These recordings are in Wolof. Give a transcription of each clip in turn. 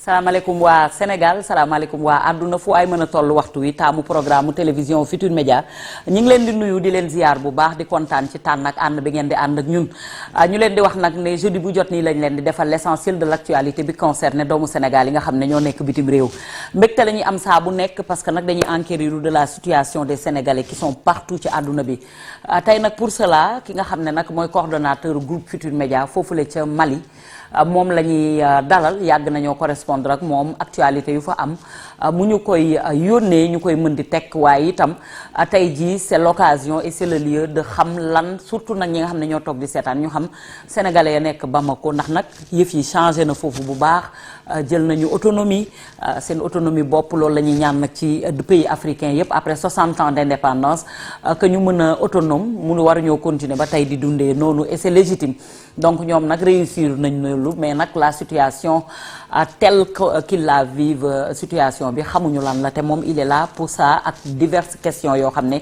salaamaaleykum waa Sénégal salaamaaleykum waa àdduna fu ay mën a toll waxtu wi taamu programme télévision Futurs Médias ñi ngi leen di nuyu di leen ziar bu baax di kontaan ci tànn ak ànd bi ngeen di ànd ak ñun ñu leen di wax nag ne jeudi bu jot nii lañ leen di defal l'essentiel de l'actualité bi concerné doomu Sénégal yi nga xam ne ñoo nekk bitim réew mbégte la ñuy am saa bu nekk parce que nag dañuy enquérir de la situation des Sénégalais qui sont partout ci àdduna bi tey nag pour cela ki nga xam ne nag mooy coordonnateur groupe Futurs Médias foofule ca Mali moom la ñuy dalal yàgg nañoo correspondre ak moom actualité yu fa am mu ñu koy yónnee ñu koy mën di teg waaye itam tey jii c'est l'occasion et c'est le lieu de xam lan surtout nag ñi nga xam ne ñoo toog di seetaan ñu xam sénégalais ya nekk Bamako ndax nag yëf yi changé na foofu bu baax jël nañu autonomie seen autonomie bopp loolu la ñuy ñaan nag ci pays africains yépp après 60 ans d'indépendance que ñu mën a autonome mu war ñoo continuer ba tey di dundee noonu et c'est légitime donc ñoom nag réussir nañ loolu mais nag la situation telle qu'ils la vivent situation bi xamuñu lan la te moom il est là pour ça ak diverses questions yoo xam ne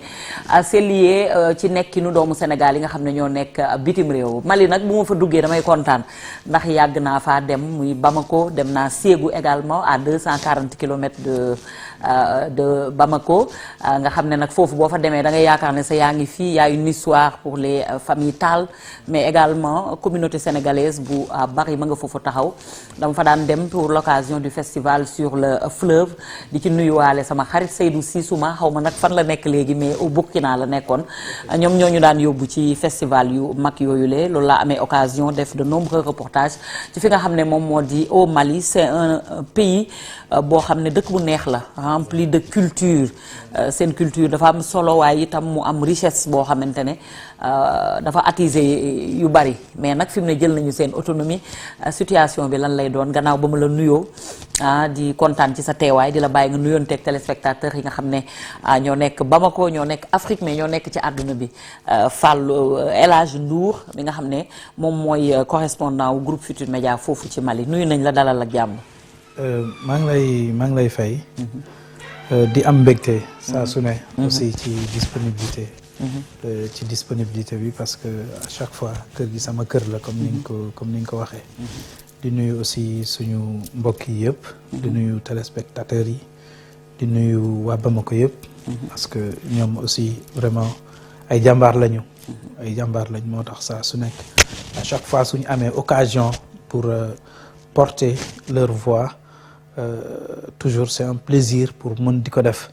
c'est lié ci nekkinu doomu Sénégal yi nga xam ne ñoo nekk bitim réew Mali nag bu ma fa duggee damay kontaan ndax yàgg naa faa dem muy Bamako dem naa Ségou également à 240 kilomètres de Bamako nga xam ne nag foofu boo fa demee da ngay yaakaar ne sa yaa ngi fii y a une histoire pour les familles Tall mais également communauté sénégalaise bu bari ma nga foofu taxaw dama fa daan dem pour l'occasion du festival sur le fleuve di ci nuyuwaale sama xarit Seydou Sissouma xaw ma nag fan la nekk léegi mais au Burkina la nekkoon ñoom ñoo ñu daan yóbbu ci festival yu mag yooyu le loolu laa amee occasion def de nombreux reportages ci fi nga xam ne moom moo di au Mali c'est un pays boo xam ne dëkk bu neex la rempli de culture seen culture dafa am solo waaye itam mu am richesse boo xamante ne dafa attiser yu bari mais nag fi mu ne jël nañu seen autonomie situation bi lan lay doon gannaaw ba ma la nuyoo di kontaan ci sa teewaay di la bàyyi nga nuyoonteeg téléspectateurs yi nga xam ne ñoo nekk Bamako ñoo nekk Afrique mais ñoo nekk ci àdduna bi Fallou El Hadj Ndour mi nga xam ne moom mooy correspondant wu groupe Futurs Médias foofu ci Mali nuyu nañ la dalal ak jàmm. maa ngi lay fay. di am mbégte saa su ne. aussi ci disponibilité. ci disponibilité bi parce que à chaque fois kër gi sama kër la comme ni nga ko waxee. di nuyu aussi suñu mbokk yi yëpp. di nuyu téléspectateurs yi. di nuyu waa Bamako yëpp. parce que ñoom aussi vraiment ay jàmbaar lañu. ay jàmbaar lañ moo tax saa su nekk à chaque fois suñu amee occasion pour porter leur voix. Toujours c'est un plaisir pour mën di ko def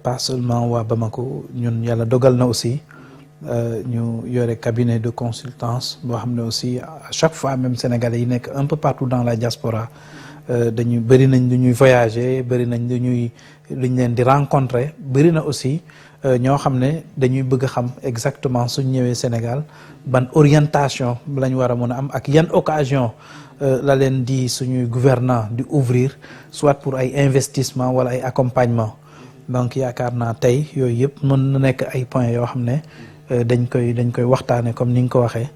pas seulement waa Bamako ñun yàlla dogal na aussi ñu yore cabinet de consultance boo xam ne aussi à chaque fois même sénégalais yi nekk un peu partout dans la diaspora dañu bëri nañ lu ñuy voyager bëri nañ lu ñu leen di rencontrer bëri na aussi ñoo xam ne dañuy bëgg a xam exactement suñ ñëwee Sénégal ban orientation lañ war a mën a am ak yan occasion la leen di suñuy gouvernant di ouvrir soit pour ay investissement wala ay accompagnement donc yaakaar naa tey yooyu yëpp mën na nekk ay points yoo xam ne dañ koy waxtaane comme ni nga ko waxee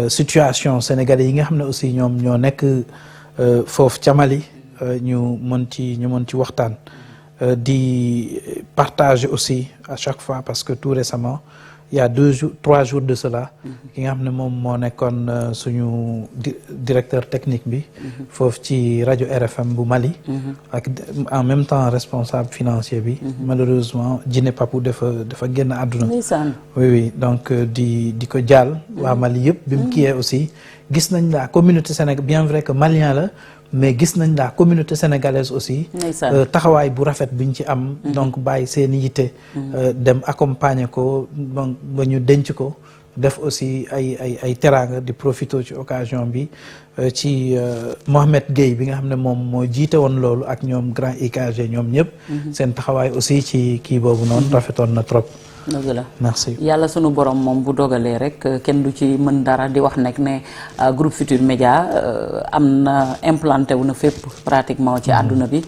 situation sénégalais yi nga xam ne aussi ñoom ñoo nekk foofu ca Mali ñu mën ci waxtaan di partager aussi à chaque fois parce que tout récemment il y a 3 jours de cela ki nga xam ne moom moo nekkoon suñu directeur technique bi foofu ci rajo RFM bu Mali ak en même temps responsable financier bi malheureusement Djiné Papou dafa génn àdduna oui donc di ko jàll waa Mali yëpp bi mu kiyee aussi gis nañ la communauté sénégalaise bien vrai que malien la mais gis nañ la communauté sénégalaise aussi taxawaay bu rafet bi ñu ci am donc bàyyi seen yitte dem accompagner ko ba ñu denc ko def aussi ay teraanga di profito ci occasion bi ci Mohamed Gueye bi nga xam ne moom moo jiite woon loolu ak ñoom grand IKG ñoom ñëpp seen taxawaay aussi ci kii boobu noonu rafetoon na trop dëgg la merci yàlla sunu borom moom bu dogalee rek kenn du ci mën dara di wax nag ne groupe Futurs Médias am na implanté wu na fépp pratiquement ci àdduna bi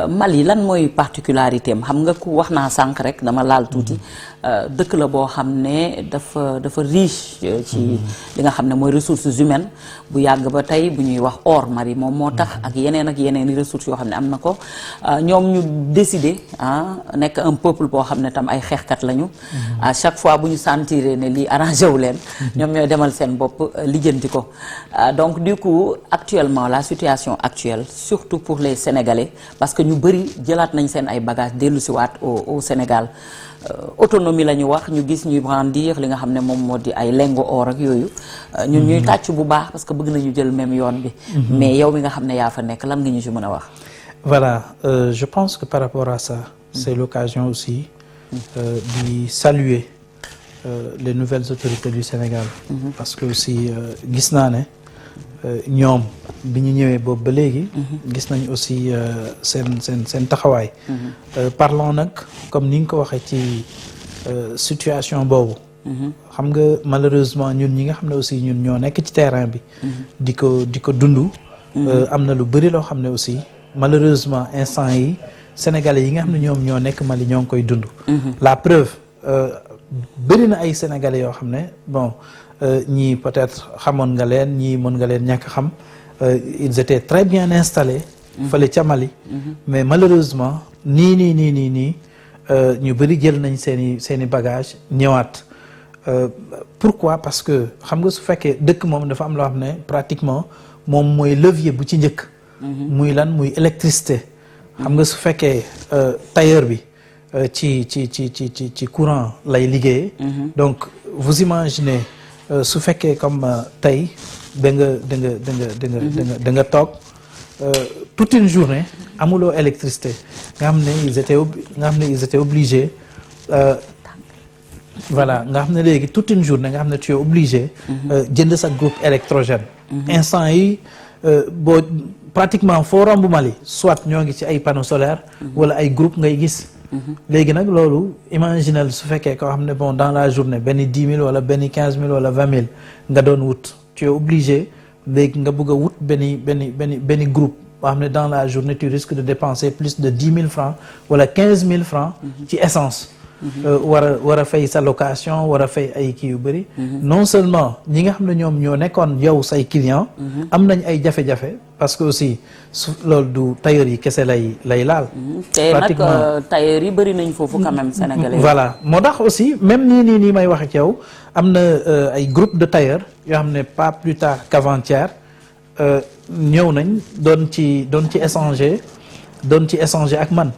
Mali lan mooy particularité am xam nga ku wax naa sànq rek dama laal tuuti dëkk la boo xam ne dafa riche ci li nga xam ne mooy ressources humaines bu yàgg ba tey bu ñuy wax or Mali moom moo tax ak yeneen i ressources yoo xam ne am na ko ñoom ñu décider nekk un peuple boo xam ne tam ay xeexkat lañu à chaque fois bu ñu sentir ne lii arrangé wu leen ñoom ñooy demal seen bopp lijjanti ko donc du coup actuellement la situation actuelle surtout pour les Sénégalais parce que ñu bëri jëlaat nañ seen ay bagages dellu si waat au Sénégal autonomie la ñu wax ñu gis ñuy brandir li nga xam ne moom moo di ay lingots or ak yooyu ñun ñuy tàcc bu baax parce que bëgg nañu jël même yoon bi mais yow mi nga xam ne yaa fa nekk lan nga ñu ci mën a wax. Voilà, je pense que par rapport à ça c'est l'occasion aussi de saluer les nouvelles autorités du Sénégal parce que aussi gis naa ne ñoom bi ñu ñëwee boobu ba léegi gis nañ aussi seen taxawaay parlons nag comme ni nga ko waxee ci situation boobu xam nga malheureusement ñun ñi nga xam ne aussi ñun ñoo nekk ci terrain bi di ko dund am na lu bëri loo xam ne aussi malheureusement instant yi sénégalais yi nga xam ne ñoom ñoo nekk Mali ñoo ngi koy dund la preuve bëri na ay sénégalais yoo xam ne bon ñii peut-être xamoon nga leen ñii mën nga leen ñàkk xam ils étaient très bien installés fële ca Mali mais malheureusement nii ñu bëri jël nañ seeni bagage ñëwaat pourquoi parce que xam nga su fekkee dëkk moom dafa am loo xam ne pratiquement moom mooy levier bu ci njëkk muy lan muy électricité xam nga su fekkee tailleur bi ci courant lay liggéeyee donc vous imaginez su fekkee comme tey da nga toog toute une journée amuloo électricité nga xam ne ils étaient obligés voilà nga xam ne léegi toute une journée nga xam ne tu es obligé jënd sa groupe électrogène instant yi boo pratiquement foo romb Mali soit ñoo ngi ci ay panneaux solaires wala ay groupe ngay gis léegi nag loolu imaginel su fekkee koo xam ne bon dans la journée benn 10 000 wala benn 15 000 wala 20 000 nga doon wut tu es obligé léegi nga bëgg a wut benn groupe boo xam ne dans la journée tu risques de dépenser plus de 10 000 francs wala 15 000 francs ci essence war a fay sa location war a fay ay kii yu bëri non seulement ñi nga xam ne ñoom ñoo nekkoon yow say client am nañ ay jafe-jafe parce que aussi su loolu du tailleur yi kese lay laal te nag tailleur yi bëri nañ foofu quand même sénégalais voilà moo tax aussi même nii may wax ak yow am na ay groupe de tailleurs yoo xam ne pas plus tard qu'avant-hier ñëw nañ doon ci échanger ak man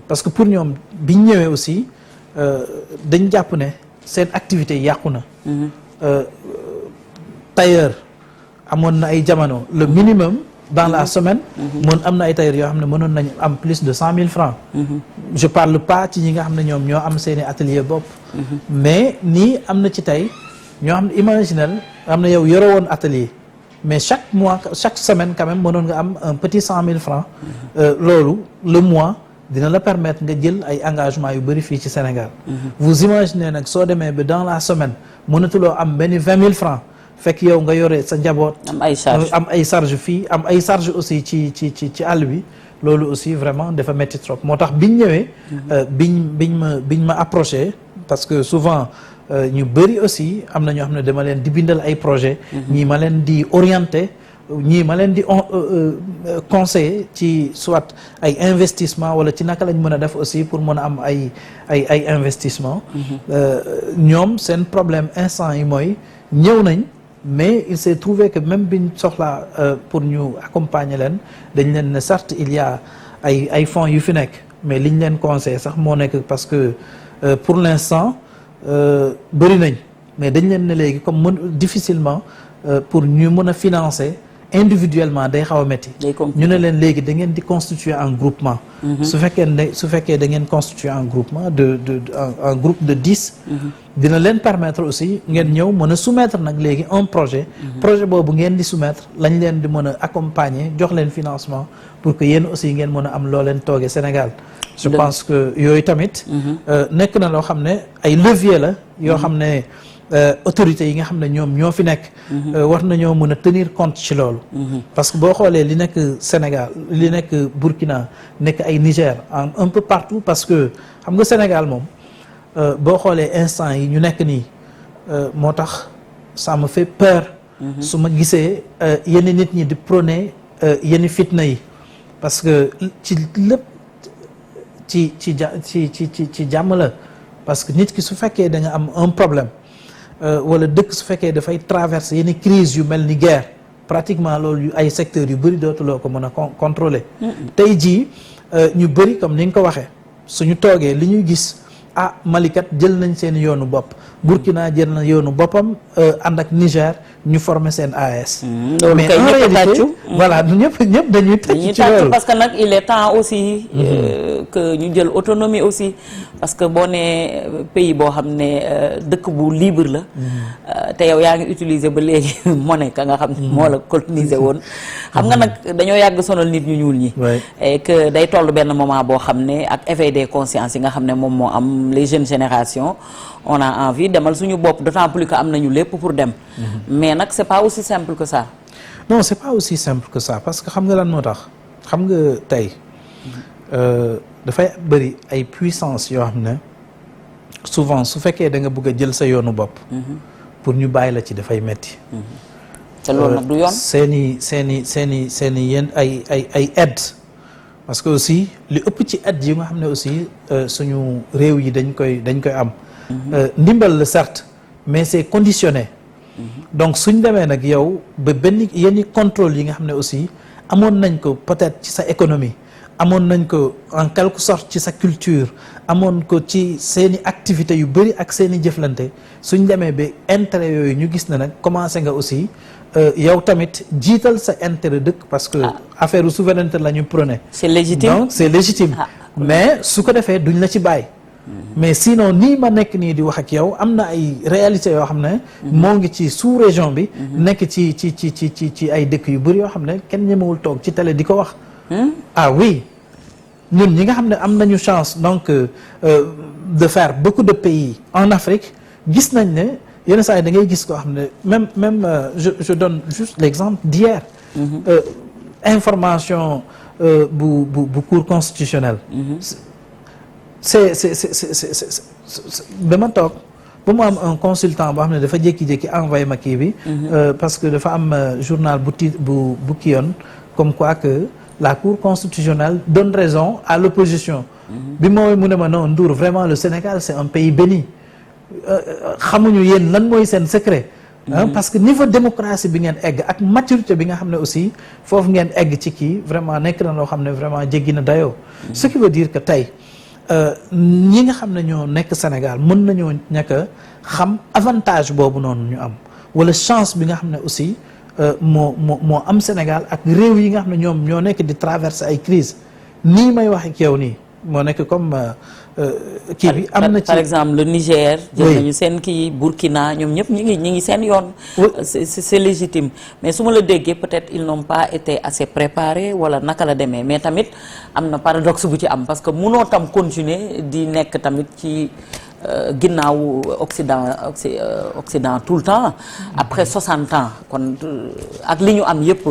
parce que pour ñoom biñ ñëwee aussi dañ jàpp ne seen activité yàqu na tailleur amoon na ay jamono le minimum dans la semaine am na ay tailleur yoo xam ne mënoon nañ am plus de 100 000 francs je parle pas ci ñi nga xam ne ñoom ñoo am seeni atelier bopp mais nii am na ci tey ñoo xam ne imaginel am na yow yore woon atelier mais chaque semaine quand même mënoon nga am un petit 100 000 francs loolu le mois dina la permettre nga jël ay engagement yu bëri fii ci Sénégal vous imaginez nag soo demee ba dans la semaine mënatuloo am benn 20 000 francs fekk yow nga yore sa njaboot am ay charge fii am ay charge aussi ci àll bi loolu aussi vraiment dafa métti trop moo tax biñ ñëwee biñ ma approché parce que souvent ñu bëri aussi am na ñoo xam ne dama leen di bindal ay projet ñii ma leen di orienté ñii ma leen di conseiller ci soit ay investissement wala ci naka lañ mën a def aussi pour mën a am ay investissement ñoom seen problème instant yi mooy ñëw nañ mais il s'est trouvé que même biñ soxlaa pour ñu accompagner leen dañ leen ne certes il y a ay fonds yu fi nekk mais liñ leen conseillé sax moo nekk parce que pour l'instant bëri nañ mais dañ leen ne léegi comme difficilement pour ñu mën a financer individuellement day xaw a métti ñu ne leen léegi da ngeen di constituer un groupement su fekkee da ngeen constituer un groupement un groupe de 10 dina leen permettre aussi ngeen ñëw mën a soumettre nag léegi un projet boobu ngeen di soumettre lañ leen di mën a accompagner jox leen financement pour que yéen aussi ngeen mën a am loo leen toogee Sénégal je pense que yooyu tamit nekk na loo xam ne ay levier la yoo xam ne autorités yi nga xam ne ñoom ñoo fi nekk war nañoo mën a tenir compte ci loolu parce que boo xoolee li nekk Sénégal li nekk Burkina nekk ay Niger un peu partout parce que xam nga Sénégal moom boo xoolee instant yi ñu nekk nii moo tax ça me fait peur su ma gisee yenn nit ñi di prôner yenn fitna yi parce que ci lépp ci jàmm la parce que nit ki su fekkee da nga am un problème wala dëkk su fekkee dafay traverser yenn crise yu mel ni guerre pratiquement loolu yu ay secteurs yu bëri dootuloo ko mën a contrôler tey jii ñu bëri comme ni nga ko waxee suñu toogee li ñuy gis Malikat jël nañ seen yoonu bopp Burkina jël na yoonu boppam ànd ak Niger ñu former seen AES. mais en réalité voilà ñëpp dañuy tàcc ci loolu parce que nag il est temps aussi que ñu jël autonomie aussi parce que boo nee pays boo xam ne dëkk bu libre la te yow yaa ngi utiliser ba léegi monnaie ka nga xam ne moo la coloniser woon xam nga nag dañoo yàgg sonal nit ñu ñuul ñi et que day toll benn moment boo xam ne ak éveil des consciences yi nga xam ne moom moo am les jeunes générations on a envie demal suñu bopp d'autant plus que am nañu lépp pour dem mais nag c'est pas aussi simple que ça. Non, c'est pas aussi simple que ça parce que xam nga lan moo tax xam nga tey dafay bëri ay puissance yoo xam ne souvent su fekkee da nga bëgg a jël sa yoonu bopp pour ñu bàyyi la ci dafay metti te loolu nag du yoon seeni yenn ay aide parce que aussi li ëpp ci aide yi nga xam ne aussi suñu réew yi dañ koy am ndimbal la certes mais c'est conditionné donc suñ demee nag yow ba benn yenn contrôle yi nga xam ne aussi amoon nañ ko peut-être ci sa économie amoon nañ ko en quelque sorte ci sa culture amoon ko ci seeni activités yu bëri ak seeni jëflante suñ demee ba intérêt yooyu ñu gis na nag commencé nga aussi yow tamit jiital sa intérêt dëkk parce que affaire souveraineté la ñu prôné. C'est légitime donc c'est légitime mais su ko defee duñ la ci bàyyi. mais sinon nii ma nekk nii di wax ak yow am na ay réalités yoo xam ne moo ngi ci sous-région bi nekk ci ay dëkk yu bëri yoo xam ne kenn ñemewul toog ci télé di ko wax oui ñun ñi nga xam ne am nañu chance donc de faire beaucoup de pays en Afrique gis nañ ne yenn saa yi da ngay gis koo xam ne même je donne juste l'exemple d'hier information bu cour constitutionnelle c'est dama toog ba mu am un consultant boo xam ne dafa jékki-jékki envoyé ma kii bi parce que dafa am journal bu kii yoon comme quoi que la cour constitutionnelle donne raison à l'opposition bi mooy mu ne ma non Ndour vraiment le Sénégal c'est un pays béni xamuñu yéen lan mooy seen secret parce que niveau démocratie bi ngeen egg ak maturité bi nga xam ne aussi foofu ngeen egg ci kii vraiment nekk na loo xam ne vraiment jéggi na dayoo ce qui veut dire que tey ñi nga xam ne ñoo nekk Sénégal mën nañoo ñàkk a xam avantage boobu noonu ñu am wala chance bi nga xam ne aussi moo am Sénégal ak réew yi nga xam ne ñoom ñoo nekk di traverser ay crise nii may wax ak yow nii moo nekk comme kii bi am na ci par exemple le Niger jël nañu seen kii Burkina ñoom ñëpp ñi ngi seen yoon c'est légitime mais su ma la déggee peut-être ils n'ont pas été assez préparés wala naka la demee mais tamit am na paradoxe bu ci am parce que munoo tam continuer di nekk tamit ci ginnaaw Occident tout le temps après 60 ans kon ak li ñu am yëpp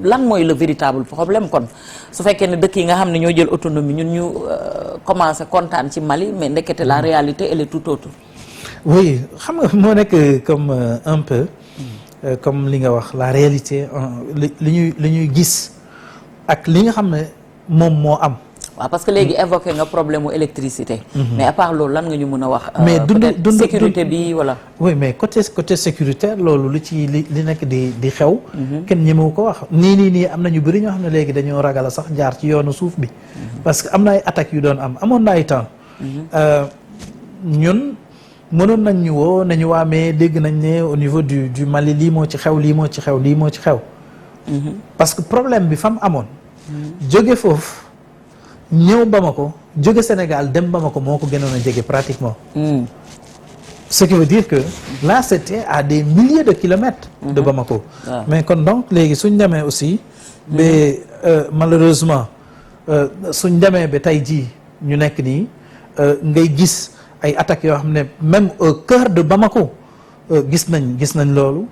lan mooy le véritable problème kon su fekkee ne dëkk yi nga xam ne ñoo jël autonomie ñun ñu commencé kontaan ci Mali mais ndekete la réalité elle est tout autre. oui xam nga moo nekk comme un peu comme li nga wax la réalité li ñuy gis ak li nga xam ne moom moo am. waaw parce que léegi évoqué nga problème mu électricité. mais à part loolu lan nga ñu mën a wax. mais dund sécurité bi wala. oui mais côté sécuritaire loolu li nekk di xew. kenn ñemewu ko wax nii am na ñu bëri ñoo xam ne léegi dañoo ragal a sax jaar ci yoonu suuf bi. parce que am na ay attaques yu doon amoon na ay temps. ñun mënoon nañ ñu woo nañu waa mais dégg nañ ne au niveau du Mali lii moo ci xew lii moo ci xew. parce que problème bi fa mu amoon. jóge foofu. ñëw Bamako jóge Sénégal dem Bamako moo ko gënoon a jege pratiquement. ce qui veut dire que là c'était à des milliers de kilomètres. de Bamako. mais kon donc léegi suñ demee aussi. ba malheureusement suñ demee ba tey jii ñu nekk nii ngay gis ay attaques yoo xam ne même au cœur de Bamako gis nañ loolu.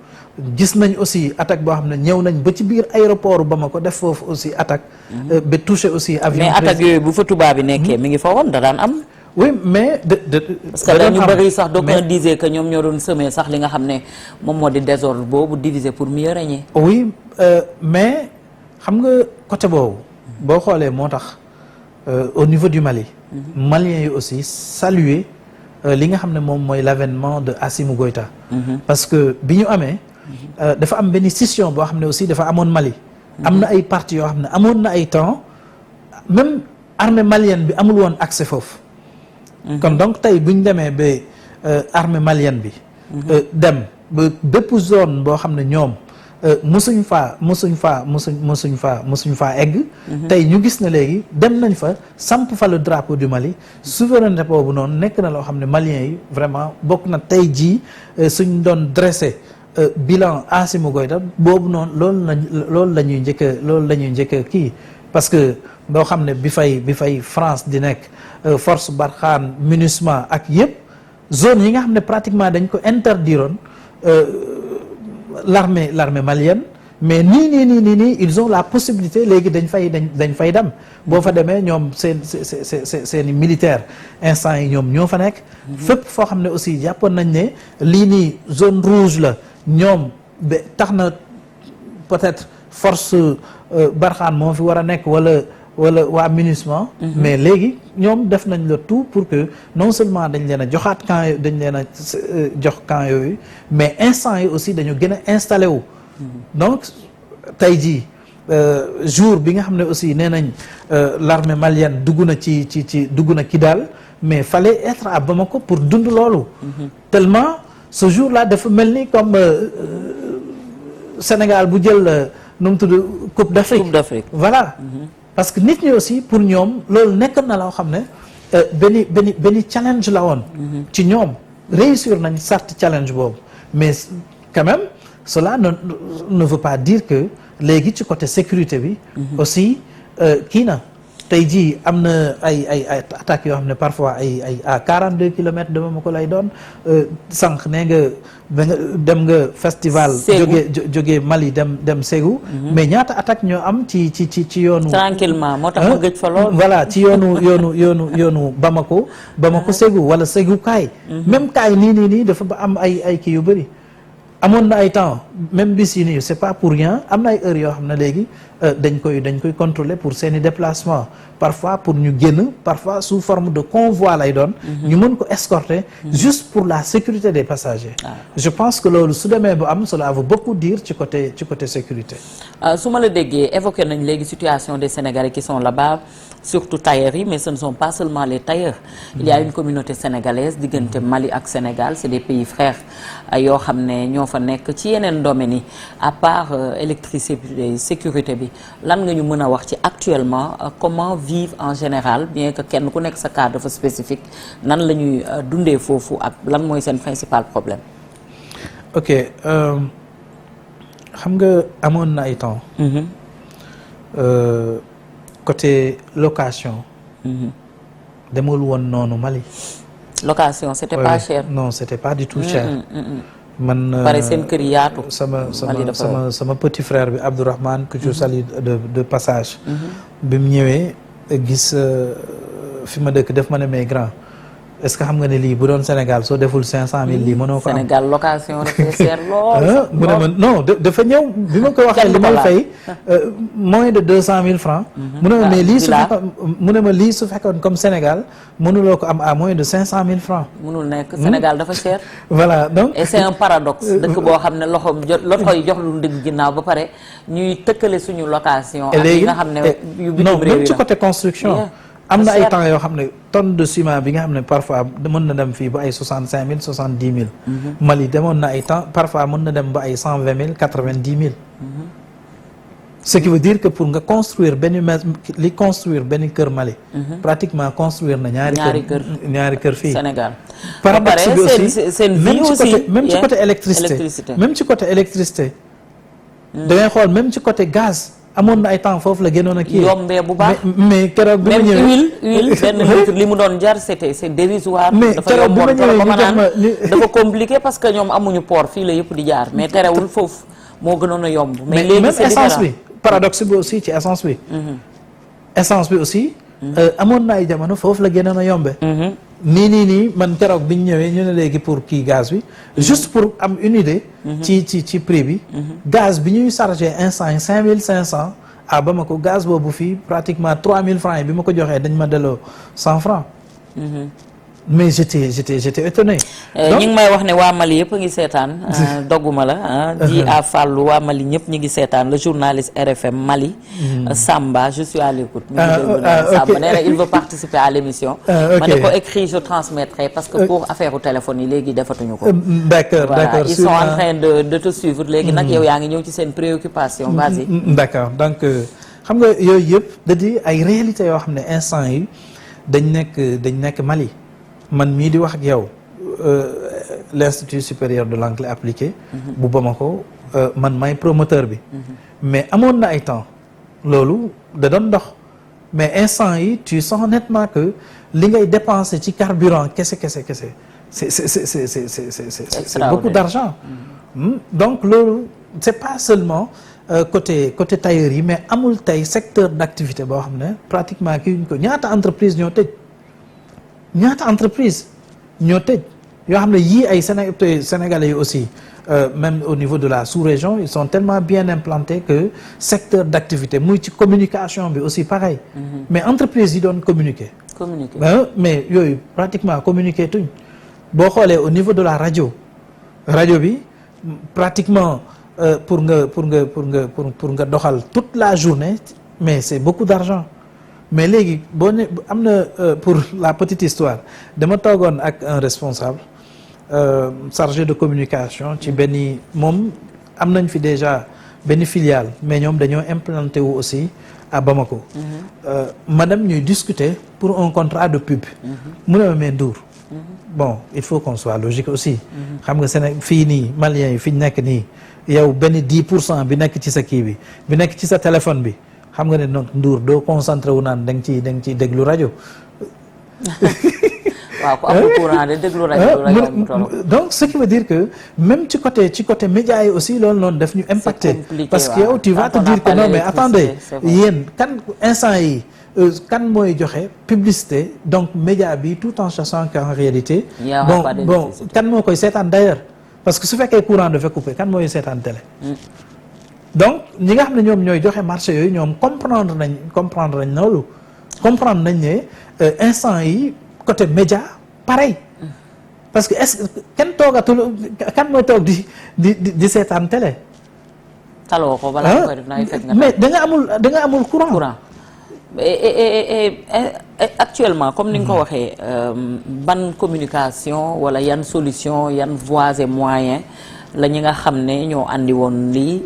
gis nañ aussi attaque boo xam ne ñëw nañ ba ci biir aéroport Bamako def foofu aussi attaque. ba touché aussi avion. mais attaque yooyu bu fa tubaab bi nekkee mi ngi fa woon da daan am. oui mais parce que dañu bëri sax d'aucuns disaient que ñoom ñoo doon semer sax li nga xam ne moom moo di désordre boobu diviser pour mieux régner. oui mais xam nga côté boobu. boo xoolee moo tax au niveau du Mali. Maliens yi aussi saluer li nga xam ne moom mooy l'avènement de Assimi Goïta. parce que bi ñu amee dafa am benn scission boo xam ne aussi dafa amoon Mali. am na ay partis yoo xam ne amoon na ay temps même armée malienne bi amul woon accès foofu. kon donc tey bu ñu demee ba armée malienne bi. dem ba bépp zone boo xam ne ñoom musuñ faa egg. tey ñu gis ne léegi dem nañ fa samp fa le drapeau du Mali souveraineté boobu noonu nekk na loo xam ne maliens yi vraiment bokk na tey jii suñ doon dressé bilan Assimi Goïta boobu noonu loolu la ñuy njëkk kii parce que boo xam ne bi fay France di nekk force Barkhane MINUSMA ak yëpp zone yi nga xam ne pratiquement dañ ko interdiroon l'armée malienne mais nii ils ont la possibilité léegi dañ fay dem boo fa demee ñoom seeni militaire instant yi ñoom ñoo fa nekk fépp foo xam ne aussi jàppoon nañ ne lii nii zone rouge la ñoom ba tax na peut-être force Barkhane moo fi war a nekk wala waa MINUSMA mais léegi ñoom def nañ le tout pour que non seulement dañ leen a joxaat camp dañ leen a jox camp yooyu mais instant yi aussi dañu gën a installé wu donc tey jii jour bi nga xam ne aussi nee nañ l'armée malienne dugg na dugg na Kidal mais fallait être à Bamako pour dund loolu tellement ce jour-là dafa mel ni comme Sénégal bu jël nu mu tudd Coupe d'Afrique voilà parce que nit ñi aussi pour ñoom loolu nekk na loo xam ne benn challenge la woon ci ñoom réussir nañ certes challenge boobu mais quand même cela ne veut pas dire que léegi ci côté sécurité bi aussi kii na tey jii am na ay attaques yoo xam ne parfois ay à 42 kilomètres de Bamako lay doon sànq nee nga dem nga festival jógee Mali dem Ségou mais ñaata attaque ñoo am ci yoonu tranquillement moo tax ma gëj fa lool voilà ci yoonu Bamako Ségou wala Ségou kaay même kaay nii dafa ba am ay kii yu bëri amoon na ay temps même bis yi nii c'est pas pour rien am na ay heures yoo xam ne léegi dañ koy contrôler pour seeni déplacement parfois pour ñu génn parfois sous forme de convoi lay doon ñu mën ko escorter juste pour la sécurité des passagers je pense que loolu su demee ba am cela veut beaucoup dire ci côté sécurité su ma la déggee évoqué nañ léegi situation des Sénégalais qui sont là-bas surtout tailleurs yi mais ce ne sont pas seulement les tailleurs il y a une communauté sénégalaise diggante Mali ak Sénégal c'est des pays frères yoo xam ne ñoo fa nekk ci yeneen domaines yi à part électricité sécurité bi lan nga ñu mën a wax ci actuellement comment vivre en général bien que kenn ku nekk sa cas dafa spécifique nan la ñuy dundee foofu ak lan mooy seen principal problème. ok xam nga amoon na ay temps. côté location. demul woon noonu Mali. location c'était pas cher. non c'était pas du tout cher. man pare seen kër yaatu. sama petit frère bi Abdourahmane que je salue de passage. bi mu ñëwee gis fi ma dëkk def ma ne mais grand est-ce que xam nga ne lii bu doon Sénégal soo deful 500000 lii mënoo ko am. Sénégal location dafa cher lool. mu ne ma non dafa ñëw bi ma ko waxee li may fay moins de 200000 francs. mu ne ma mais lii su fekkoon mu ne ma lii su fekkoon comme Sénégal mënuloo ko am à moins de 500000 francs. mënul nekk Sénégal dafa cher. voilà donc et c'est un paradoxe. dëkk boo xam ne loxo yi jox lu ndigg ginnaaw ba pare ñuy tëkkale suñu location. ak yi nga xam ne yu bitim réew yi la même ci côté construction. am na ay temps yoo xam ne tonne de ciment bi nga xam ne parfois mën na dem fii ba ay 65000 70000. Mali demoon na ay temps parfois mën na dem ba ay 120000 90000. ce qui veut dire que pour nga construire benn kër Mali. pratiquement construire na ñaari kër fii. Sénégal paradoxe bi aussi seen vie aussi même ci côté électricité même ci côté électricité. da ngay xool même ci côté gaz. amoon na ay temps foofu la gënoon a kii yombee bu baax mais keroog bi ma ñëwee même huile benn litre li mu doon jar c'est dérisoire. mais dafa keroog bi ma yomboon ñëwee ñu jox ma dafa compliqué parce que ñoom amuñu port fii la yëpp di jaar mais terewul foofu moo gënoon a yomb. mais léegi c'est différent essence bi paradoxe bi aussi ci essence bi. essence bi aussi. amoon na ay jamono foofu la gënoon a yombe. nii man keroog bi ñu ñëwee ñu ne léegi pour kii gaz bi. juste pour am une idée. ci prix bi. gaz bi ñuy chargé instant yi 5500 à Bamako gaz boobu fii pratiquement 3000 francs yi bi ma ko joxee dañ ma delloo 100 francs. mais j'étais étonné. ñi ngi may wax ne waa Mali yëpp a ngi seetaan dogguma la di à Fallou waa Mali ñëpp ñu ngi seetaan le journaliste RFM Mali Samba je suis à l'écoute mi ngi déglu Samba nee na il veut participer à l'émission ma ne ko écrit je transmettrai parce que pour affaire u téléphone yi léegi defatuñu ko d'accord d'accord ils sont en train de te suivre léegi nag yow yaa ngi ñëw ci seen préoccupation vas-y d'accord donc xam nga yooyu yëpp da di ay réalités yoo xam ne instant yi dañ nekk Mali man mii di wax ak yow l'Institut supérieur de l'anglais appliqué bu Bamako man may promoteur bi mais amoon na ay temps loolu da doon dox mais instant yi tu sens nettement que li ngay dépenser ci carburant kese c'est beaucoup d'argent donc loolu c'est pas seulement côté tailleur yi mais amul tey secteur d'activité boo xam ne pratiquement kii ñu ko ñaata entreprise ñoo tëj yoo xam ne yii ay Sénégalais yi aussi même au niveau de la sous-région ils sont tellement bien implantés que secteur d'activité muy ci communication bi aussi pareil mais entreprise yi doon communiquer mais yooyu pratiquement communiquer tuñ boo xoolee au niveau de la rajo bi pratiquement pour nga doxal toute la journée mais c'est beaucoup d'argent mais léegi boo ne am na pour la petite histoire dama toogoon ak un responsable chargé de communication ci benn moom am nañ fi déjà benn filiale mais ñoom dañoo implanté wu aussi à Bamako madame ñuy discuter pour un contrat de pub mu ne ma mais Ndour bon il faut qu'on soit logique aussi xam nga Sénégal fii nii Maliens yi fi ñu nekk nii yow benn 10% bi nekk ci sa kii bi nekk ci sa téléphone bi xam nga ne donc Ndour doo concentré wu naan da nga ciy déglu rajo. waaw ku amul courant de déglu rajo donc ce qui veut dire que même ci côté média yi aussi loolu noonu daf ñu impacté parce que yow tu vas te dire que non mais attendez yéen kan instant yi kan mooy joxe publicité donc média bi tout en sachant qu'en réalité bon kan moo koy seetaan d'ailleurs parce que su fekkee courant dafa coupé kan mooy seetaan télé donc ñi nga xam ne ñoom ñooy joxe marché yooyu ñoom comprendre nañ loolu comprendre nañ ne instant yi côté média pareil parce que est-ce que kenn toogatul kan mooy toog di seetaan télé taloo ko balaa nga koy def na fekk nga mais da nga amul courant et actuellement comme ni nga ko waxee ban communication wala yan solution yan voies et moyens la ñi nga xam ne ñoo andi woon lii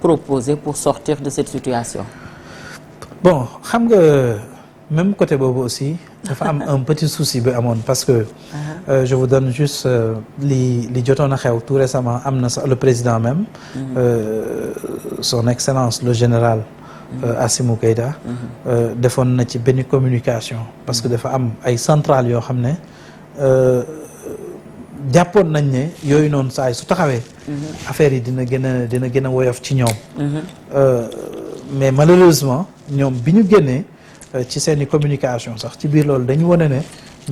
proposer pour sortir de cette situation. Bon xam nga même côté boobu aussi dafa am un petit souci bi amoon parce que je vous donne juste li jotoon a xew tout récemment am na le président même son excellence le général Assimi Goïta defoon na ci benn communication parce que dafa am ay centrales yoo xam ne jàppoon nañ ne yooyu noonu saa yi su taxawee affaire yi dina gën a woyof ci ñoom mais malheureusement ñoom bi ñu génnee ci seeni communication sax ci biir loolu dañu wane ne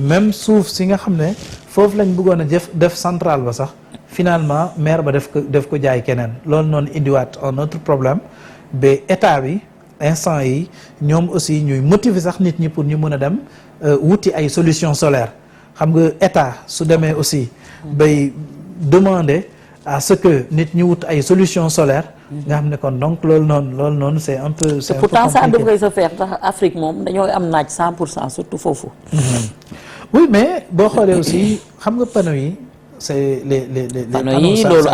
même suuf si nga xam ne foofu lañ bëggoon a def centrale ba sax finalement maire ba def ko jaay keneen loolu noonu indiwaat un autre problème ba état bi instant yi ñoom aussi ñuy motiver sax nit ñi pour ñu mën a dem wuti ay solutions solaires xam nga état su demee aussi bay demander à ce que nit ñi wut ay solutions solaires nga xam ne kon donc loolu noonu c'est un peu c'est un peu compliqué. Pourtant ça devrait se faire tax Afrique moom dañoo am naaj 100% surtout foofu. Oui mais boo xoolee aussi xam nga panneaux yi c'est les panneaux yi loolu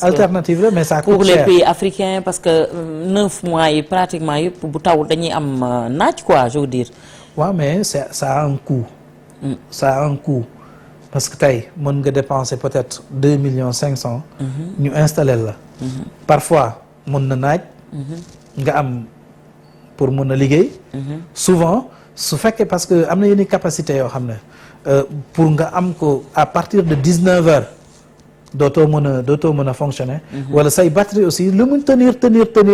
alternative la mais ça coûte pour cher. Les pays africains parce que 9 mois yi pratiquement yëpp bu taw dañuy am naaj quoi je veux dire. waaw mais ça a un coût. Ça a un coût parce que tey mën nga dépenser peut-être 2,5 millions. ñu installer la. Parfois mën na naaj. nga am pour mën a liggéey. Souvent su fekkee parce que am na yenn capacité yoo xam ne pour nga am ko à partir de 19 heures dootoo mën a fonctionner. wala say batterie aussi lu mu tenir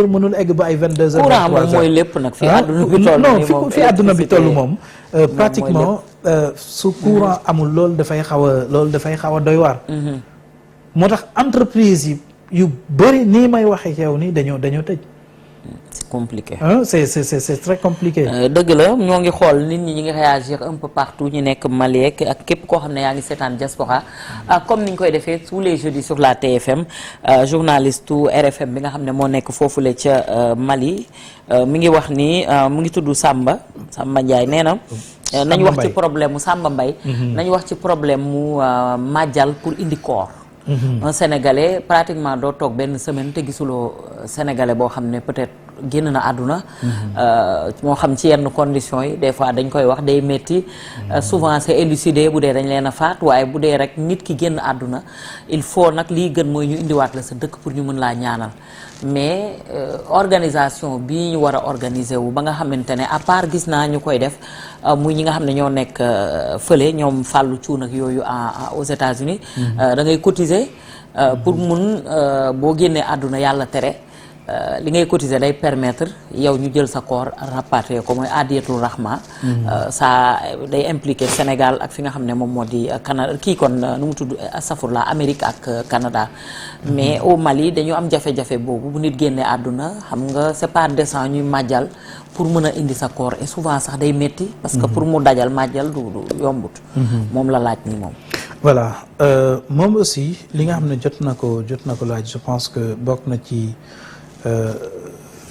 mënul egg ba ay 22 heures. courant moom mooy lépp nag. fi àdduna bi toll non fi àdduna bi toll moom. pratiquement su courant amul loolu dafay xaw a doy waar. moo tax entreprise yu bëri nii may waxee yow nii dañoo tëj. c'est compliqué. C'est très compliqué. dëgg la ñoo ngi xool nit ñi ngi réagir un peu partout ñu nekk Mali ak képp koo xam ne yaa ngi seetaan diaspora comme ni ñu koy defee tous les jeudis sur la TFM journaliste RFM bi nga xam ne moo nekk foofule ca Mali mi ngi wax ni mu ngi tudd Samba Ndiaye nee na. nañu wax ci problème mu Samba Mbaye. nañu wax ci problème mu màjjal pour indi koor. un Sénégalais pratiquement doo toog benn semaine te gisuloo Sénégalais boo xam ne peut-être génn na àdduna. moo xam ci yenn conditions yi des fois dañ koy wax day métti. souvent c'est élucidé bu dee dañ leen a faat waaye bu dee rek nit ki génn àdduna il faut nag liy gën mooy ñu indiwaat la sa dëkk pour ñu mën laa ñaanal. mais organisation bi ñu war a organiser wu ba nga xamante ne à part gis naa ñu koy def muy ñi nga xam ne ñoo nekk fële ñoom fàllu cuun ak yooyu aux États-Unis da ngay cotiser pour mun boo génnee àdduna yàlla tere li ngay cotiser day permettre yow ñu jël sa corps rapatrier ko mooy adiyatul rahma ça day impliquer Sénégal ak fi nga xam ne moom moo di Canada kii kon nu mu tudd astafurlah Amérique ak Canada mais au Mali dañu am jafe-jafe boobu bu nit génnee àdduna xam nga c'est pas décent ñuy màjjal pour mën a indi sa corps et souvent sax day métti parce que pour mu dajal màjjal du yombut moom la laaj ni moom voilà moom aussi li nga xam ne jot na ko laaj je pense que bokk na ci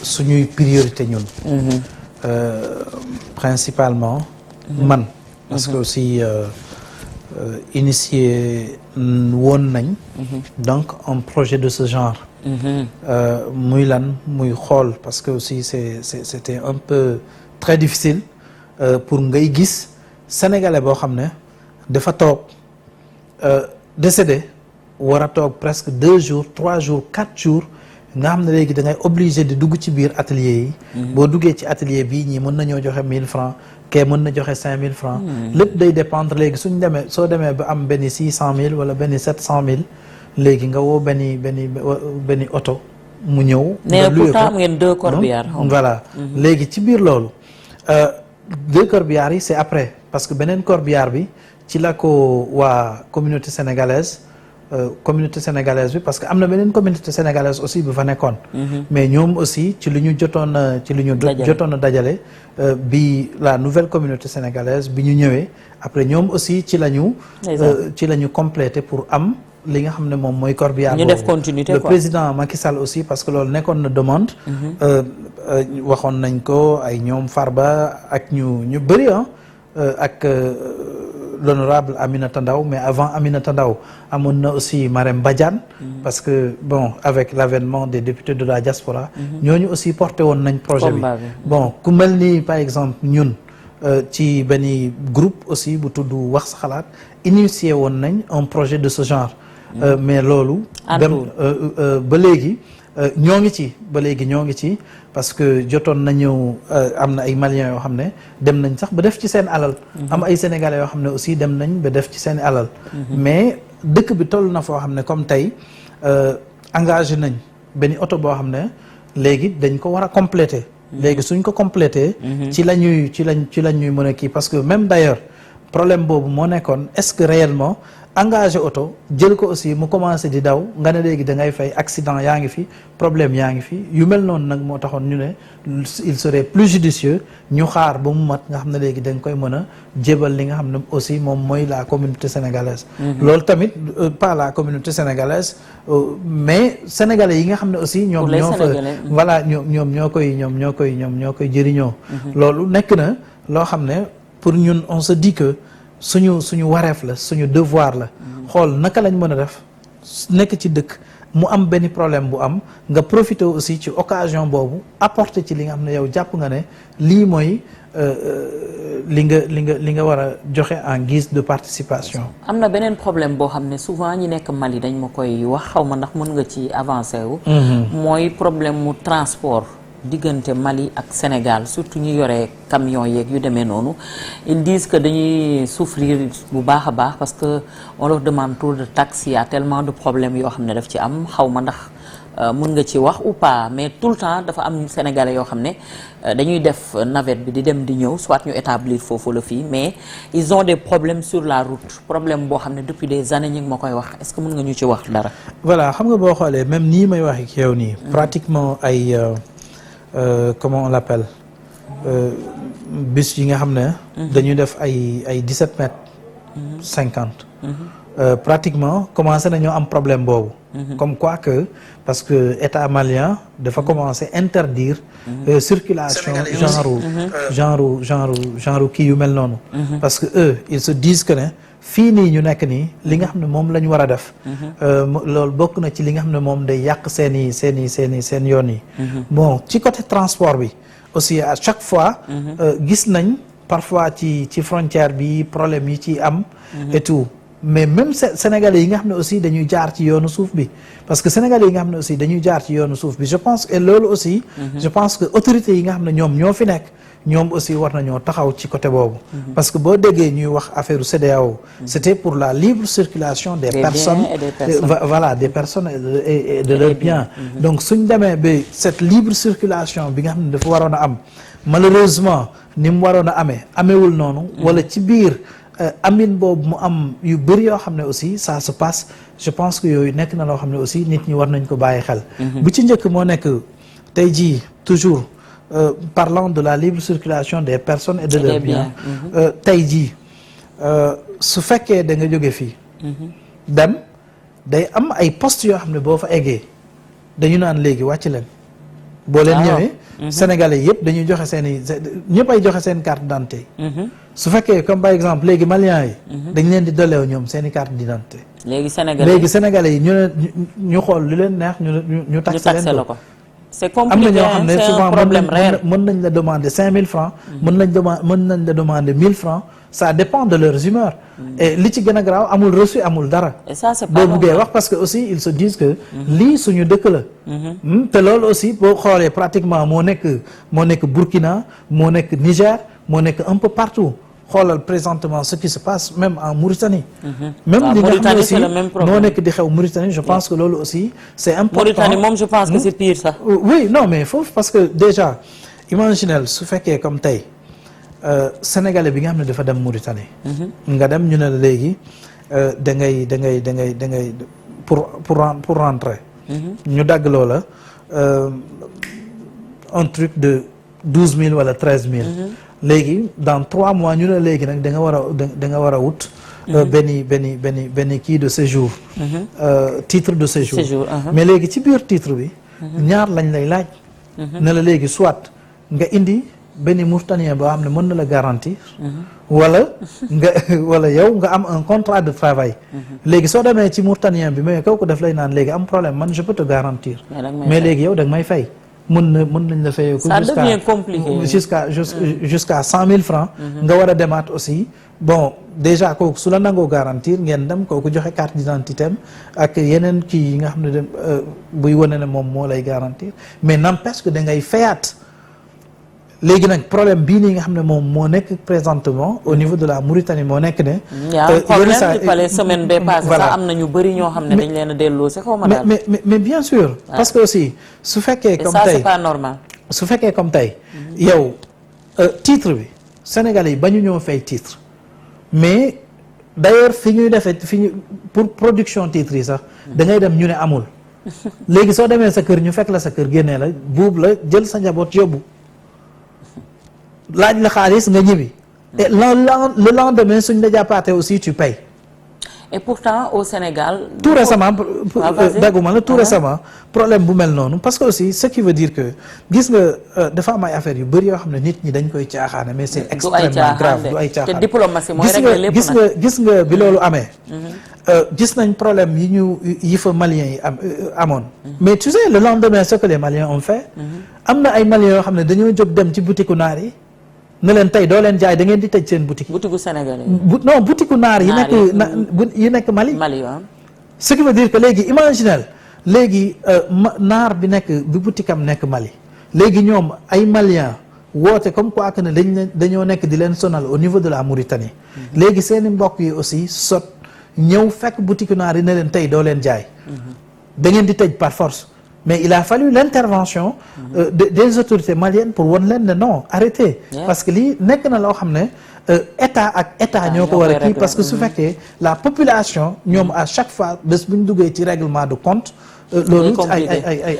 suñuy priorité ñun principalement man parce que aussi initié woon nañ donc un projet de ce genre muy lan muy xool parce que aussi c'était un peu très difficile pour ngay gis sénégalais boo xam ne dafa toog décédé war a toog presque 2 jours 3 jours 4 jours nga xam ne léegi da ngay obligé di dugg ci biir atelier yi boo duggee ci atelier bii ñii mën nañoo joxe 1000 francs kee mën na joxe 5000 francs lépp day dépendre léegi suñ demee soo demee ba am benn 600000 wala benn 700000 léegi nga woo benn oto mu ñëw nee pourtant ngeen 2 corbillards voilà léegi ci biir loolu 2 corbillards yi c'est après parce que beneen corbillard bi ci la ko waa communauté sénégalaise bi parce que am na beneen communauté sénégalaise aussi bu fa nekkoon mais ñoom aussi ci li ñu jotoon a dajale bi la nouvelle communauté sénégalaise bi ñu ñëwee après ñoom aussi ci la ñu complété pour am li nga xam ne moom mooy corbillard ñu def continuité le président Macky Sall aussi parce que loolu nekkoon na demande waxoon nañ ko ay ñoom Farba ak ñu bëri ak l'honorable Aminata Ndaw mais avant Aminata Ndaw amoon na aussi Marème Badiane parce que bon avec l'avènement des députés de la diaspora ñooñu aussi porté woon nañ projet bi bon ku mel ni par exemple ñun ci benn groupe aussi bu tudd wax sa xalaat initié woon nañ un projet de ce genre mais loolu dem ba léegi ñoo ngi ci parce que jotoon nañu am na ay Maliens yoo xam ne dem nañ sax ba def ci seen alal am ay Sénégalais yoo xam ne aussi dem nañ ba def ci seen alal mais dëkk bi toll na foo xam ne comme tey engagé nañ benn oto boo xam ne léegi dañ ko war a compléter léegi suñ ko compléter ci la ñuy mën a kii parce que même d'ailleurs problème boobu moo nekkoon est-ce que réellement engagé oto jël ko aussi mu commencé di daw nga ne léegi da ngay fay accident yaa ngi fi problème yaa ngi fi yu mel noonu nag moo taxoon ñu ne il serait plus judicieux ñu xaar ba mu mat nga xam ne léegi da nga koy mën a jébal li nga xam ne aussi moom mooy la communauté sénégalaise loolu tamit pas la communauté sénégalaise mais sénégalais yi nga xam ne aussi ñoom ñoo fa voilà ñoom ñoo koy jëriñoo loolu nekk na loo xam ne pour ñun on se dit que suñu wareef la suñu devoir la xool naka lañ mën a def nekk ci dëkk mu am benn problème bu am nga profiter aussi ci occasion boobu apporter ci li nga xam ne yow jàpp nga ne lii mooy li nga war a joxe en guise de participation. am na beneen problème boo xam ne souvent ñi nekk Mali dañ ma koy wax xaw ma ndax mën nga ci avancer wu. mooy problème mu transport. diggante Mali ak Sénégal surtout ñu yore camion yeeg yu demee noonu ils disent que dañuy souffrir bu baax a baax parce que on leur demande trop de taxes il y a tellement de problèmes yoo xam ne daf ci am xaw ma ndax mën nga ci wax ou pas mais tout le temps dafa am Sénégalais yoo xam ne dañuy def navette bi di dem di ñëw soit ñu établir foofu la fii mais ils ont des problèmes sur la route problème boo xam ne depuis des années ñu ngi ma koy wax est-ce que mën nga ñu ci wax dara. voilà xam nga boo xoolee même nii may wax ak yow nii. pratiquement ay. comment on l'appelle bus yi nga xam ne dañuy def ay 17 mètres 50 pratiquement commencé nañoo am problème boobu comme quoi que parce que état malien dafa commencé interdire circulation genre kii yu mel noonu parce que eux ils se disent que ne fii nii ñu nekk nii li nga xam ne moom la ñu war a def loolu bokk na ci li nga xam ne moom day yàq seen yoon yi bon ci côté transport bi aussi à chaque fois gis nañ parfois ci frontière bi problème yi ci am et tout mais même sénégalais yi nga xam ne aussi dañuy jaar ci yoonu suuf bi parce que sénégalais yi nga xam ne aussi dañuy jaar ci yoonu suuf bi je pense que loolu aussi je pense que autorités yi nga xam ne ñoom ñoo fi nekk ñoom aussi war nañoo taxaw ci côté boobu parce que boo déggee ñuy wax affaire CEDEAO c'était pour la libre circulation des personnes voilà des personnes et de leurs biens donc suñ demee ba cette libre circulation bi nga xam ne dafa waroon a am malheureusement ni mu waroon a ameewul noonu wala ci biir amin boobu mu am yu bëri yoo xam ne aussi ça se passe je pense que yooyu nekk na loo xam ne aussi nit ñi war nañ ko bàyyi xel bu ci njëkk moo nekk tey jii toujours parlant de la libre circulation des personnes et de leurs biens tey jii su fekkee da nga jóge fii dem day am ay postes yoo xam ne boo fa eggee dañu naan léegi wàcc leen boo leen ñëwee sénégalais yëpp dañuy joxe seen i ñëpp ay joxe seen carte d'identité su fekkee comme par exemple léegi maliens yi dañ leen di doleew ñoom seen i carte d'identité léegi sénégalais yi ñu xool lu leen neex ñu taxé leen ko c'est compliqué, am na ñoo xam ne souvent problème réel mën nañ la demander 5000 francs mën nañ la demander 1000 francs ça dépend de leurs humeurs et li ci gën a graaw amul reçu amul dara et ça c'est pas boo buggee wax parce que aussi ils se disent que lii suñu dëkk la te loolu aussi boo xoolee pratiquement moo nekk Burkina moo nekk Niger moo nekk un peu partout xoolal présentement ce qui se passe même en Mauritanie même li nga xam ne aussi moo nekk di xew Mauritanie je pense que loolu aussi c'est important Mauritanie moom je pense que c'est pire ça oui non mais foofu parce que déjà imaginez su fekkee comme tey sénégalais bi nga xam ne dafa dem Mauritanie nga dem ñu ne la léegi da ngay pour rentrer ñu dagg loola un truc de 12000 wala 13000 léegi dans 3 mois ñu ne léegi nag da nga war a wut benn kii de séjour titre de séjour mais léegi ci biir titre bi ñaar lañ lay laaj ne la léegi soit nga indi benn Mauritanien boo xam ne mën na la garantir wala yow nga am un contrat de travail léegi soo demee ci Mauritanien bi mais kooku daf lay naan léegi am problème man je peux te garantir mais léegi yow da nga may fay mën nañ la fayee ko jusqu'à 100 000 francs nga war a demaat aussi bon déjà kooku su la nangoo garantir ngeen dem kooku joxe carte d'identité am ak yeneen kii yi nga xam ne dem buy wane ne moom moo lay garantir mais n'empêche que da ngay fayaat léegi nag problème bii nii nga xam ne moom moo nekk présentement au niveau de la Mauritanie moo nekk ne problème il fallait semaine bee passé sax am na ñu bëri ñoo xam ne dañ leen a delloo si xaw ma daal mais bien sûr parce que aussi su fekkee comme ça tey c'est pas normal su fekkee comme tey yow titre bi Sénégalais yi ba ñu ñoo fay titre mais d'ailleurs fi ñuy defee pour production titre yi sax da ngay dem ñu ne amul léegi soo demee sa kër ñu fekk la sa kër génnee la buub la jël sa njaboot yóbbu laaj la xaalis nga ñibbi et le lendemain suñ la jàppaatee aussi tu payes et pourtant au Sénégal tout récemment dagguma la tout récemment problème bu mel noonu parce que aussi ce qui veut dire que gis nga dafa am ay affaires yu bëri yoo xam ne nit ñi dañ koy caaxaane mais c'est extrêmement grave du ay caaxaan te diplomatie mooy régler lépp nag gis nga bi loolu amee gis nañ problème yi fa Maliens yi amoon mais tu sais le lendemain ce que les Maliens ont fait am na ay Maliens yoo xam ne dañoo jóg dem ci boutique naar yi ne leen tey doo leen jaay da ngeen di tëj seen boutique sénégalais non boutique naar yi nekk Mali waaw ce qui veut dire que léegi imaginel léegi naar bi boutique am nekk Mali léegi ñoom ay Maliens woote comme quoi que ne dañoo nekk di leen sonal au niveau de la Mauritanie léegi seeni mbokk yi aussi sot ñëw fekk boutique naar yi ne leen tey doo leen jaay da ngeen di tëj par force mais il a fallu l'intervention des autorités maliennes pour won leen ne non arrêtez parce que lii nekk na loo xam ne état ak état ñoo ko war a kii parce que su fekkee la population ñoom à chaque fois bés bu ñu duggee ci règlement de compte loolu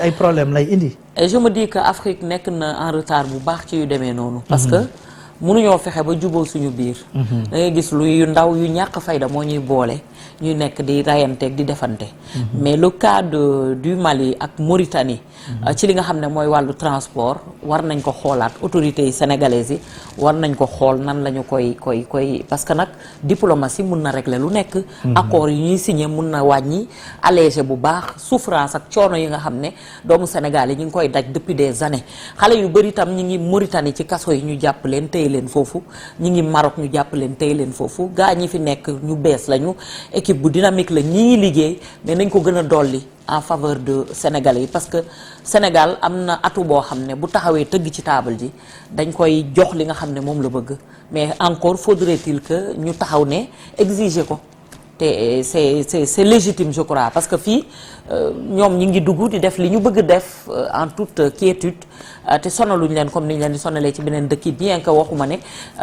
ay problème lay indi. et je me dis que Afrique nekk na en retard bu baax ci yu demee noonu. parce que mënuñoo fexe ba juboo suñu biir. da ngay gis yu ndaw yu ñàkk fayda moo ñuy boole ñuy nekk di rayanteeg di defante. mais le cas du Mali ak Mauritanie. ci li nga xam ne mooy wàllu transport war nañ ko xoolaat autorités yi sénégalaises yi war nañ ko xool nan la ñu koy parce que nag diplomatie mun na régler lu nekk. accords yi ñuy signé mun na wàññi allégé bu baax souffrance ak coono yi nga xam ne doomu Sénégal yi ñu ngi koy daj depuis des années xale yu bëri itam ñi ngi Mauritanie ci kaso yi ñu jàpp leen téye leen foofu ñi ngi Maroc ñu jàpp leen téye leen foofu gaa ñi fi nekk ñu bees lañu équipe bu dynamique la ñi ngi liggéey mais nañ ko gën a dolli en faveur de Sénégalais yi parce que Sénégal am na atu boo xam ne bu taxawee tëgg ci taabal ji dañ koy jox li nga xam ne moom la bëgg mais encore faudrait-il que ñu taxaw ne exiger ko te c'est légitime je crois parce que fii ñoom ñi ngi dugg di def li ñu bëgg def en toute quiétude te sonaluñ leen comme ni ñu leen di sonalee ci beneen dëkk yi bien que waxuma ne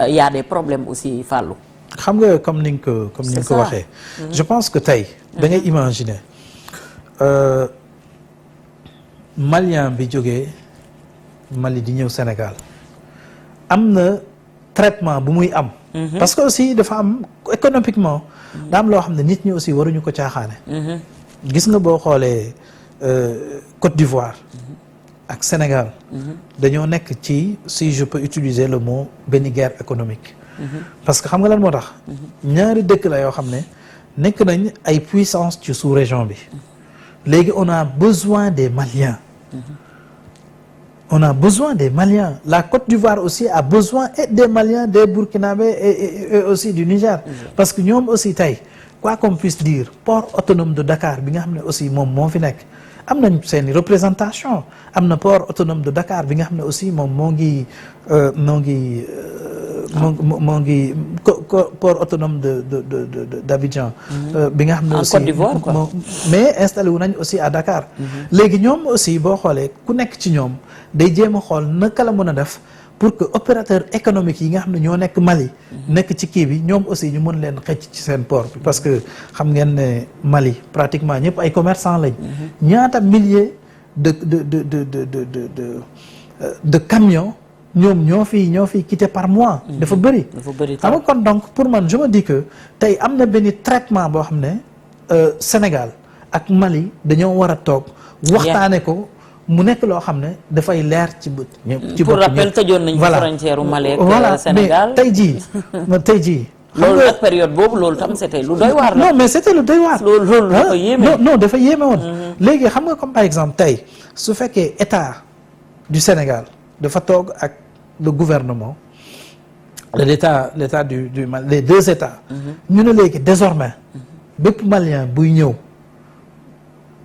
y a des problèmes aussi Fallou. xam nga comme ni nga ko waxee. je pense que tey da ngay imaginer Malien bi jógee Mali di ñëw Sénégal am na traitement bu muy am. parce que aussi dafa am économiquement. daa am loo xam ne nit ñi aussi waruñu ko caaxaane. gis nga boo xoolee Côte d'Ivoire. ak Sénégal. dañoo nekk ci si je peux utiliser le mot benn guerre économique. parce que xam nga lan moo tax. ñaari dëkk la yoo xam ne nekk nañ ay puissance ci sous-région bi. léegi on a besoin des Maliens. on a besoin des Maliens la Côte d'Ivoire aussi a besoin et des Maliens des Burkinabés et aussi du Niger. parce que ñoom aussi tey quoi qu'on puisse dire port autonome de Dakar bi nga xam ne aussi moom moo fi nekk am nañ seeni représentation am na port autonome de Dakar bi nga xam ne aussi moom moo ngi port autonome d'Abidjan bi nga xam ne aussi Côte d'Ivoire quoi. mais installé wu nañ aussi à Dakar. léegi ñoom aussi boo xoolee ku nekk ci ñoom day jéem a xool naka la mën a def pour que opérateur économique yi nga xam ne ñoo nekk Mali. nekk ci kii bi ñoom aussi ñu mën leen xëcc ci seen port bi parce que xam ngeen ne Mali pratiquement ñëpp ay commerçants lañ. ñaata milliers de camions. ñoom ñoo fi quitté par mois. dafa bëri. xam nga kon donc pour man je me dis que tey am na benn traitement boo xam ne Sénégal ak Mali dañoo war a toog. waxtaane ko mu nekk loo xam ne dafay leer ci bët. ci pour rappel tëjoon nañu frontière u Mali ak Sénégal mais tey jii. loolu ak période boobu loolu tam c'était lu doy waar la. non mais c'était lu doy waar. loolu dafa yéeme. non dafa yéeme woon. léegi xam nga comme par exemple tey su fekkee état du Sénégal dafa toog ak. le gouvernement l'état du Mali les deux états ñu ne léegi désormais bépp malien buy ñëw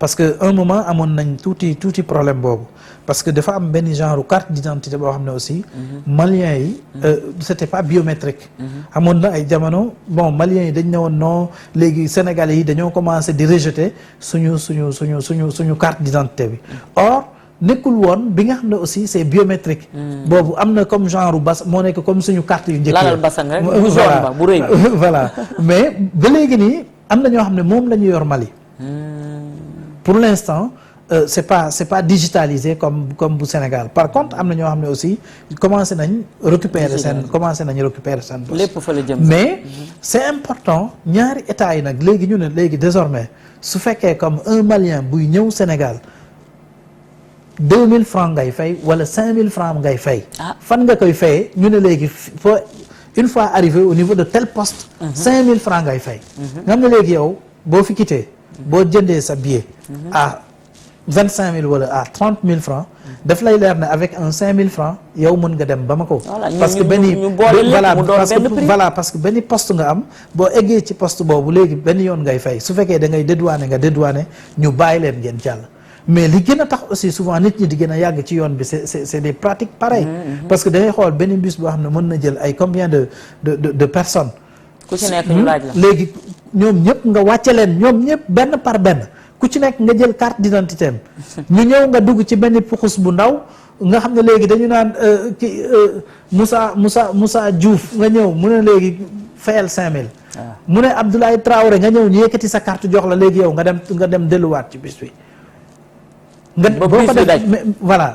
parce que un moment amoon nañ tuuti problème boobu parce que dafa am benn genre carte d'identité boo xam ne aussi maliens yi c'était pas biométrique amoon na ay jamono bon maliens yi dañ ne woon non léegi sénégalais yi dañoo commencé di rejeter suñu carte d'identité bi or nekkul woon bi nga xam ne aussi c'est biométrique. boobu am na comme genre bas moo nekk comme suñu carte yu njëkk lalal basang rek bu jaune ba bu rëy voilà mais ba léegi nii am na ñoo xam ne moom la ñu yor Mali. pour l'instant c'est pas digitalisé comme bu Sénégal par contre am na ñoo xam ne aussi commencé nañ récupérer seen lépp fa la jëm mais c'est important ñaari état yi nag léegi ñu ne léegi désormais su fekkee comme un Malien buy ñëw Sénégal 2000 francs ngay fay wala 5000 francs ngay fay. fan nga koy fayee ñu ne léegi foo une fois arrivé au niveau de tel poste. 5000 francs ngay fay. nga xam ne léegi yow boo fi quitté boo jëndee sa billet. à 25000 wala à 30000 francs daf lay leer ne avec un 5000 francs yow mën nga dem Bamako. parce que parce que benn poste nga am boo eggee ci poste boobu léegi benn yoon ngay fay su fekkee da ngay dédouaner ñu bàyyi leen ngeen jàll. mais li gën a tax aussi souvent nit ñi di gën a yàgg ci yoon bi c'est des pratiques pareilles. parce que da ngay xool benn bus boo xam ne mën na jël ay combien de personnes. ku ci nekk ñu laaj la léegi ñoom ñëpp nga wàcce leen ñoom ñëpp benn par benn ku ci nekk nga jël carte d'identité am ñu ñëw nga dugg ci benn puxus bu ndaw nga xam ne léegi dañu naan Moussa Diouf nga ñëw mu ne léegi fayal 5000. mu ne Abdoulaye Traoré nga ñëw ñu yëkkati sa carte jox la léegi yow nga dem delluwaat ci bus bi. nga boo ko def voilà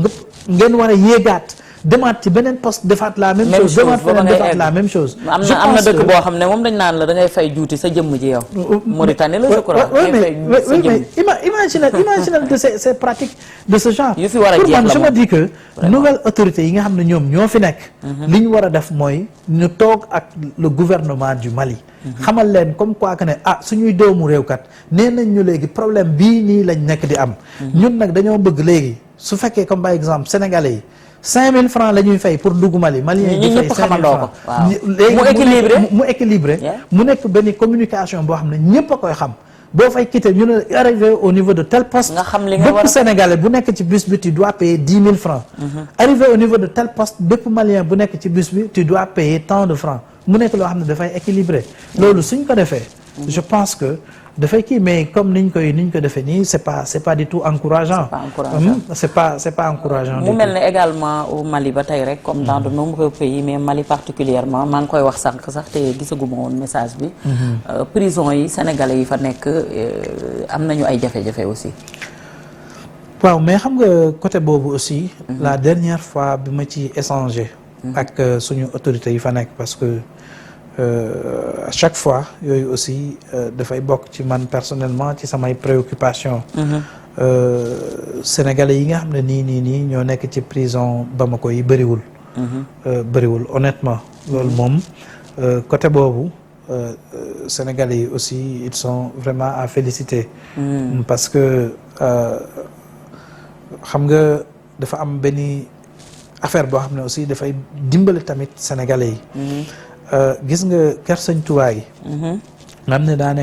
nga ngeen war a yéegaat demaat ci beneen poste defaat la même chose demaat feneen defaat la même chose. am na dëkk boo xam ne moom dañ naan la da ngay fay juuti sa jëmm ji yow. Mauritanie la je crois. mais imagine de ces pratiques de ce genre. yu fi war a pour jeex man la je me dis que nouvelle autorité yi nga xam ne ñoom ñoo fi nekk. li ñu war a def mooy ñu toog ak le gouvernement du Mali. xamal leen comme quoi que ne suñuy doomu réew kat nee nañ ñu léegi problème bii nii lañ nekk di am. ñun nag dañoo bëgg léegi su fekkee comme par exemple sénégalais yi. 5000 francs la ñuy fay pour dugg Mali malien yi di fay 5000 francs léegi mu équilibré mu nekk benn communication boo xam ne ñëpp a koy xam boo fay quitté ñu ne arrivé au niveau de tel poste nga xam li nga war bépp sénégalais bu nekk ci bus bi tu dois payer 10 000 francs arrivé au niveau de tel poste bépp malien bu nekk ci bus bi tu dois payer tant de francs mu nekk loo xam ne dafay équilibré loolu suñ ko defee je pense que dafay kii mais comme niñ ko defee nii c'est pas du tout encourageant. c'est pas encourageant. mu mel ne également au Mali ba tey rek comme dans de nombreux pays mais Mali particulièrement maa ngi koy wax sànq sax te gisaguma woon message bi. prison yi sénégalais yi fa nekk am nañu ay jafe-jafe aussi. waaw mais xam nga côté boobu aussi. la dernière fois bi ma ci échangé. ak suñu autorités yi fa nekk parce que. À chaque fois yooyu aussi dafay bokk ci man personnellement ci samay préoccupations. Sénégalais yi nga xam ne nii ñoo nekk ci prison Bamako yi bëriwul. bëriwul honnêtement. loolu moom côté boobu Sénégalais yi aussi ils sont vraiment à féliciter. parce que xam nga dafa am benn affaire boo xam ne aussi dafay dimbali tamit Sénégalais yi. gis nga kër Sëñ Tuubaa gi nga xam ne daa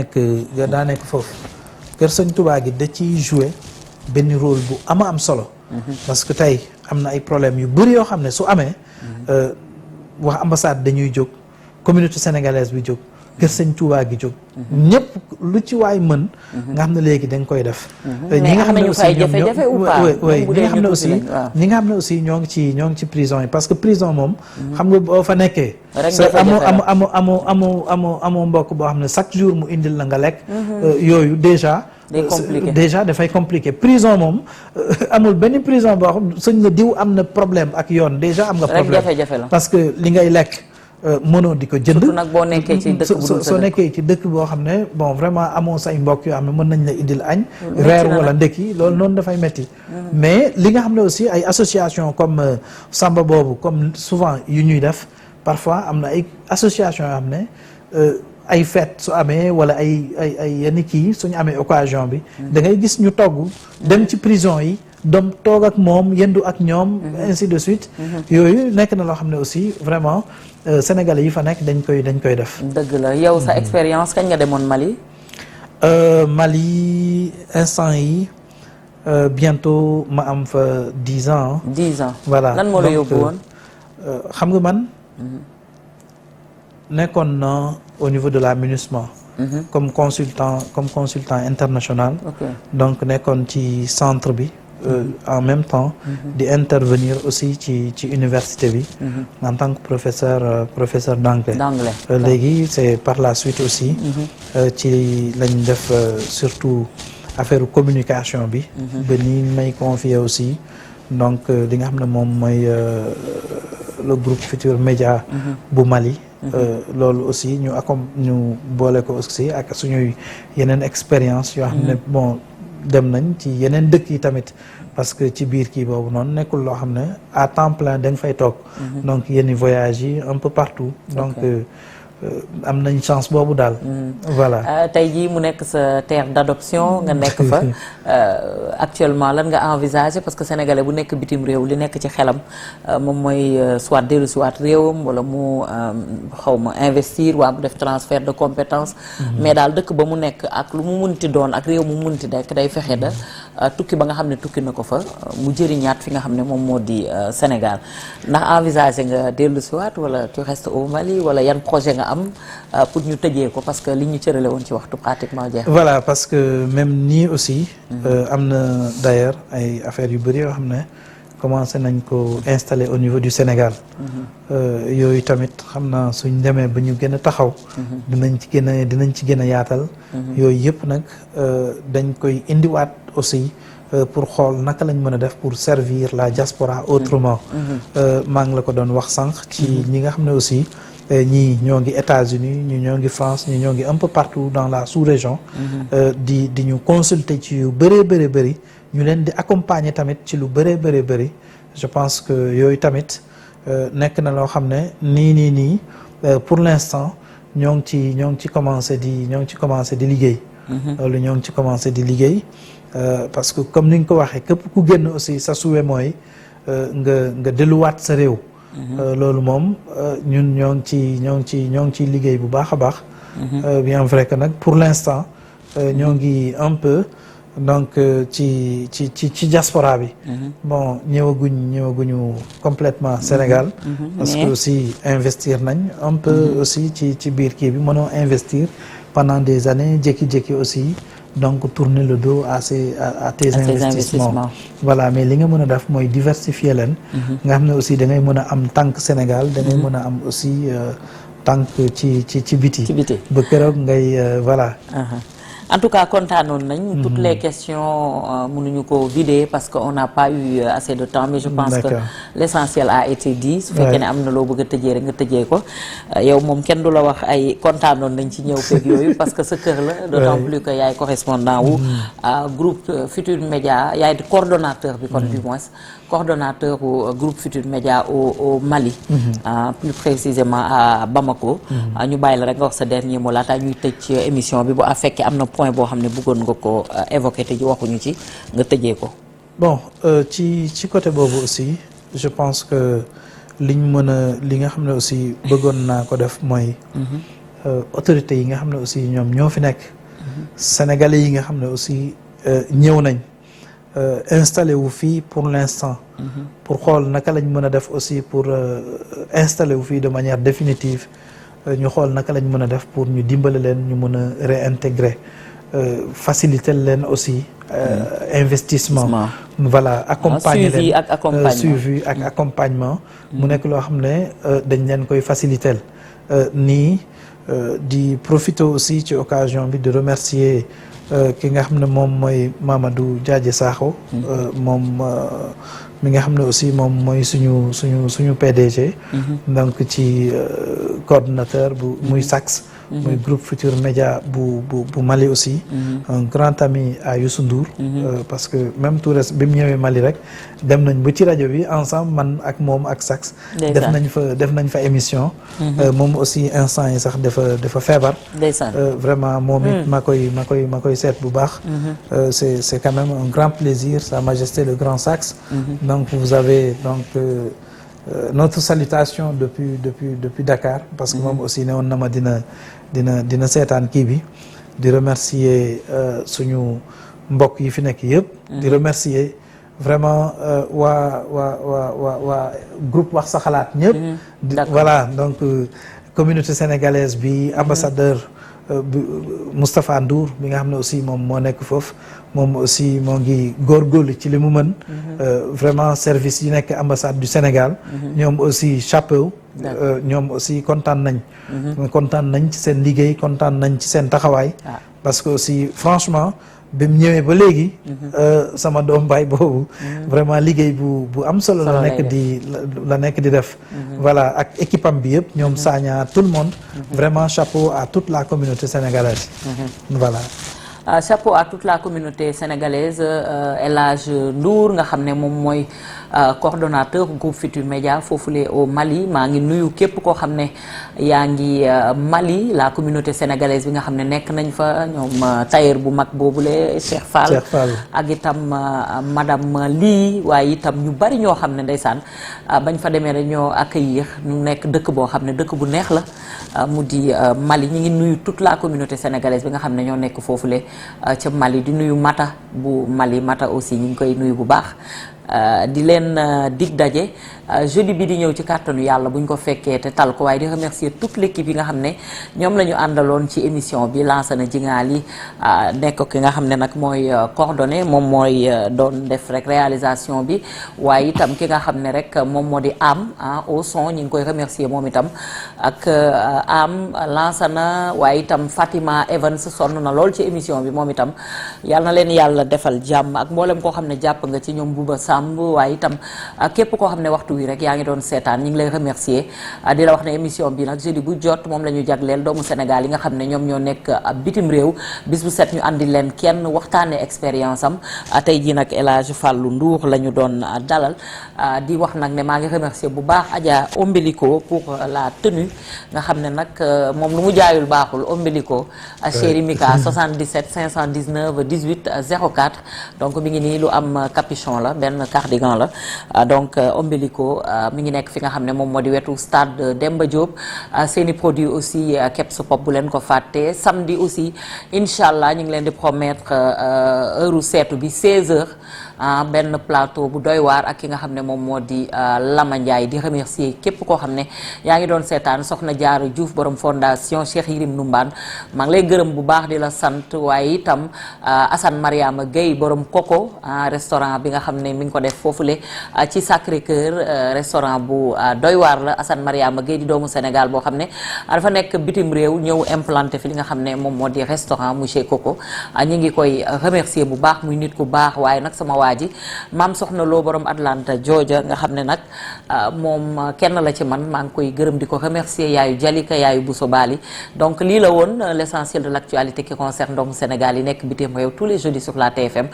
nekk foofu kër Sëñ Tuubaa gi da ciy jouer benn rôle bu am solo parce que tey am na ay problèmes yu bëri yoo xam ne su amee wax ambassade dañuy jóg communauté sénégalaise bi jóg kër Sëñ Tuubaa gi jóg ñëpp lu ci waay mën nga xam ne léegi dañ koy def ñi nga xam ne aussi ñi nga xam ne aussi ñoo ngi ci prison yi parce que prison moom xam nga boo fa nekkee amoo mbokk boo xam ne chaque jour mu indil la nga lekk yooyu déjà dafay compliqué prison moom amul benn prison boo xam suñ la diw am na problème ak yoon déjà am nga problème parce que li ngay lekk mënoo di ko jënd surtout nag boo nekkee ci dëkk bu dul soo nekkee ci dëkk boo xam ne bon vraiment amoo say mbokk yoo xam ne mën nañ la indil añ reer wala ndekki loolu noonu dafay metti mais li nga xam ne aussi ay association comme Samba boobu comme souvent yu ñuy def parfois am na ay association yoo xam ne ay fête su amee wala ay yenn kii suñu amee occasion bi da ngay gis ñu togg dem ci prison yi doom toog ak moom yendu ak ñoom ainsi de suite yooyu nekk na loo xam ne aussi vraiment sénégalais yi fa nekk dañ koy def. dëgg la yow sa expérience kañ nga demoon Mali. Mali instant yi bientôt ma am fa 10 ans. 10 ans voilà lan moo la yóbbu woon. xam nga man. nekkoon na au niveau de la MINUSMA. comme consultant international. donc nekkoon ci centre bi. en même temps di intervenir aussi ci université bi en tant que professeur d'anglais léegi c'est par la suite aussi ci lañ def surtout affaire communication bi ba ni may confier aussi donc li nga xam ne moom mooy le groupe Futurs Médias bu Mali loolu aussi ñu boole ko aussi ak suñuy yeneen expérience yoo xam ne bon dem nañ ci yeneen dëkk yi tamit parce que ci biir kii boobu noonu nekkul loo xam ne à temps plein da nga fay toog donc yenn voyage yi un peu partout donc am nañ chance boobu daal voilà tey jii mu nekk sa terre d'adoption nga nekk fa actuellement lan nga envisager parce que sénégalais bu nekk bitim réew li nekk ci xelam moom mooy soit dellu si waat réewam wala mu xawma investir waa mu def transfert de compétences mais daal dëkk ba mu nekk ak lu mu munti doon ak réew mu munti nekk day fexe da tukki ba nga xam ne tukki na ko fa mu jëriñaat fi nga xam ne moom moo di Sénégal ndax envisager nga dellu si waat wala tu restes au Mali wala yan projet nga am pour ñu tëjee ko parce que li ñu cërale woon ci waxtu pratiquement jeex. voilà parce que même nii aussi. am na d'ailleurs ay affaires yu bëri yoo xam ne commencé nañ ko installer au niveau du Sénégal. yooyu tamit xam naa suñ demee ba ñu gën a taxaw. dinañ ci gën a yaatal. yooyu yëpp nag dañ koy indiwaat aussi pour xool naka lañ mën a def pour servir la diaspora autrement. maa ngi la ko doon wax sànq ci ñi nga xam ne aussi ñii ñoo ngi États-Unis ñii ñoo ngi France ñii ñoo ngi un peu partout dans la sous-région. di ñu consulter ci yu bëree bëri ñu leen di accompagner tamit ci lu bëree bëri je pense que yooyu tamit nekk na loo xam ne nii pour l'instant ñoo ngi ci commencé di liggéey. loolu ñoo ngi ci commencé di liggéey parce que comme ni nga ko waxee képp ku génn aussi sa souhait mooy nga delluwaat sa réew. loolu moom ñun ñoo ngi ciy liggéey bu baax a baax. bien vrai que nag pour l'instant ñoo ngi un peu donc ci diaspora bi. bon ñëwaguñu complètement Sénégal. parce que aussi investir nañ un peu aussi ci biir kii bi mënoo investir pendant des années jékki-jékki aussi donc tourner le dos à tes investissements. Voilà, mais li nga mën a def mooy diversifier leen. nga xam ne aussi da ngay mën a am tànk Sénégal da ngay mën a am aussi tànk ci biti. ba keroog ngay voilà. En tout cas kontaanoon nañ. toutes les questions mënuñu ko vider parce que on n'a pas eu assez de temps mais je pense que l'essentiel a été dit. su fekkee ne am na loo bëgg a tëjee rek nga tëjee ko. yow moom kenn du la wax ay kontaanoon nañ ci ñëw feeg yooyu parce que sa kër la. d'autant plus que yaay correspondant wu groupe Futur Média yaay di coordonnateur bi kon du moins coordonnateur au groupe Futur Média au Mali. plus précisément à Bamako. ñu bàyyi la rek nga wax sa dernier mot laata ñuy tëj émission bi bu fekkee am na point boo xam ne bëggoon nga ko évoquer te ji waxuñu ci nga tëjee ko. bon ci côté boobu aussi je pense que li nga xam ne aussi bëggoon naa ko def mooy. autorités yi nga xam ne aussi ñoom ñoo fi nekk. sénégalais yi nga xam ne aussi ñëw nañ installé wu fii pour l'instant. pour xool naka lañ mën a def aussi pour installé wu fii de manière définitive. ñu xool naka lañ mën a def pour ñu dimbale leen ñu mën a réintégrer faciliter leen aussi investissement. voilà accompagner leen suivi ak accompagnement. mu nekk loo xam ne dañ leen koy faciliter nii di profiter aussi ci occasion bi de remercier ki nga xam ne moom mooy Mamadou Diadji Sakho. moom mi nga xam ne aussi moom mooy suñu PDG. donc ci coordonnateur bu muy SAX. muy groupe Futur Média bu Mali aussi. un grand ami à Youssou Ndour. parce que même tout reste bi mu ñëwee Mali rek dem nañ ba ci rajo bi ensemble man ak moom ak SAX. def nañ fa émission. moom aussi instant yi sax dafa feebar. vraiment moom it ma koy seet bu baax. c'est quand même un grand plaisir Sa Majesté le Grand SAX. donc vous avez donc notre salutation depuis Dakar parce que moom aussi ne woon na ma dina seetaan kii bi di remercier suñu mbokk yi fi nekk yëpp. di remercier vraiment waa groupe wax sa xalaat ñëpp. voilà donc communauté sénégalaise bi ambassadeur Moustapha Ndour bi nga xam ne aussi moom moo nekk foofu moom aussi moo ngi góorgóorlu ci li mu mën. vraiment service yi nekk ambassade du Sénégal. ñoom aussi chapeau. ñoom aussi kontaan nañ ci seen liggéey kontaan nañ ci seen taxawaay. parce que aussi franchement bi mu ñëwee ba léegi. sama doom baay boobu. vraiment liggéey bu am solo la nekk di def. voilà ak équipe am bi yëpp ñoom Sagna tout le monde. vraiment chapeau à toute la communauté sénégalaise. voilà. chapeau à toute la communauté sénégalaise El Hadj Ndour nga xam ne moom mooy coordonnateur groupe Futur Média foofule au Mali maa ngi nuyu képp koo xam ne yaa ngi Mali la communauté sénégalaise bi nga xam ne nekk nañ fa ñoom tailleur bu mag boobule Cheikh Fall ak itam madame Ly waaye itam ñu bari ñoo xam ne ndeysaan bañ fa demee dañoo accueillir ñu nekk dëkk boo xam ne dëkk bu neex la mu di Mali ñi ngi nuyu toute la communauté sénégalaise bi nga xam ne ñoo nekk foofule ca Mali di nuyu Mata bu Mali Mata aussi ñu ngi koy nuyu bu baax di leen dig daje jeudi bi di ñëw ci kàttanu yàlla buñ ko fekkee te tal ko waaye di remercier toute l'équipe yi nga xam ne ñoom la ñu àndaloon ci émission bi lancé na jingaal yi nekk ki nga xam ne nag mooy coordonné moom mooy doon def rek réalisation bi waaye itam ki nga xam ne rek moom moo di am au son ñu ngi koy remercier moom itam ak am lancé na waaye itam Fatima Evans sonn na lool ci émission bi moom itam yal na leen yàlla defal jàmm ak mboolem koo xam ne jàpp nga ci ñoom Bouba Samb waaye itam képp koo xam ne waxtu wi rek yaa ngi doon seetaan ñu ngi lay remercier di la wax ne émission bi nag jeudi bu jot moom la ñu jagleel doomu Sénégal yi nga xam ne ñoom ñoo nekk bitim réew bis bu set ñu andi leen kenn waxtaane expérience am tey jii nag El Hadj Fallou Ndour la ñu doon dalal di wax nag ne maa ngi remercier bu baax Adja Ombelico pour la tenue nga xam ne nag moom lu mu jaayul baaxul Ombelico chéri Mika 77 519 18 04 donc mi ngi nii lu am capuchon la benn cardigan la donc Ombelico mi ngi nekk fi nga xam ne moom moo di wetu stade Demba Diop seeni produit aussi Kebs Pop bu leen ko fàtte samedi aussi incha allah ñu ngi leen di promettre heure seetu bi 16h benn plateau bu doy waar ak ki nga xam ne moom moo di Lama Ndiaye di remercier képp koo xam ne yaa ngi doon seetaan soxna Diarra Diouf borom fondation Cheikh Yirim Numbaan maa ngi lay gërëm bu baax di la sant waaye itam Assane Mariama Gueye borom Coco restaurant bi nga xam ne mi ngi ko def foofule ci Sacré Cœur restaurant bu doy waar la Assane Mariama Gueye di doomu Sénégal boo xam ne dafa nekk bitim réew ñëw implanté fi li nga xam ne moom moo di restaurant monsieur Coco ñu ngi koy remercier bu baax muy nit ku baax waaye nag sama waa ji maam soxna loo borom Atlanta Georgia nga xam ne nag moom kenn la ci man maa ngi koy gërëm di ko remercier yaayu Jalika yaayu Bousso Bali donc lii la woon l'essentiel de l'actualité qui concerne doomu Sénégal yi nekk bitim réew tous les jeudis sur la TFM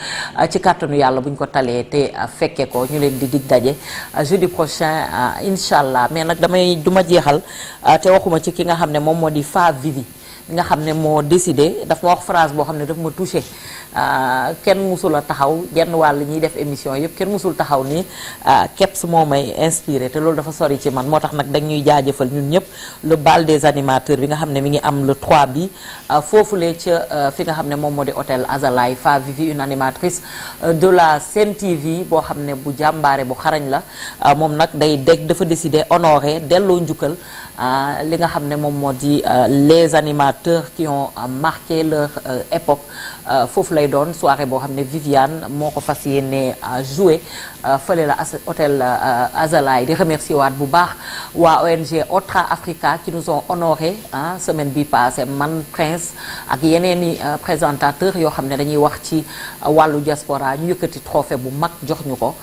ci kàttanu yàlla buñ ko talee te fekke ko ñu leen di dig daje jeudi prochain incha allah mais nag duma jeexal te waxuma ci ki nga xam ne moom moo di Fa Vivi nga xam ne moo décidé daf ma wax phrase boo xam ne daf ma touché kenn musul a taxaw genn wàll ñiy def émission yëpp kenn musul taxaw ni Kebs moo may inspiré te loolu dafa sori ci man moo tax nag dañuy jaajëfal ñun ñëpp le bal des animateurs bi nga xam ne mi ngi am le 3 bi foofulee ca fi nga xam ne moom moo di hôtel Azalaï Fa Vivi une animatrice de la Sen TV boo xam ne bu jàmbaare bu xarañ la moom nag dafa décidé honorer delloo njukkal li nga xam ne moom moo di les animateurs qui ont marqué leur époque foofu lay doon soirée boo xam ne Viviane moo ko fas yéene joué fële la hôtel Azalaï di remercier waat bu baax waa ONG Otra Africa qui nous ont honoré semaine bi passé man Prince ak yeneen i présentateurs yoo xam ne dañuy wax ci wàllu diaspora ñu yëkkati trophée bu mag jox ñu ko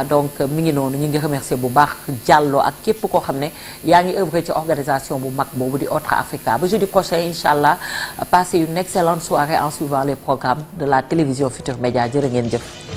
donc mi ngi noonu ñu ngi remercier bu baax Diallo ak képp koo xam ne yaa ngi œuvré ci organisation bu mag boobu di Otra Africa ba jeudi prochain incha allah passez une excellente soirée en suivant les programmes de la télévision Futur Média jërë ngeen jëf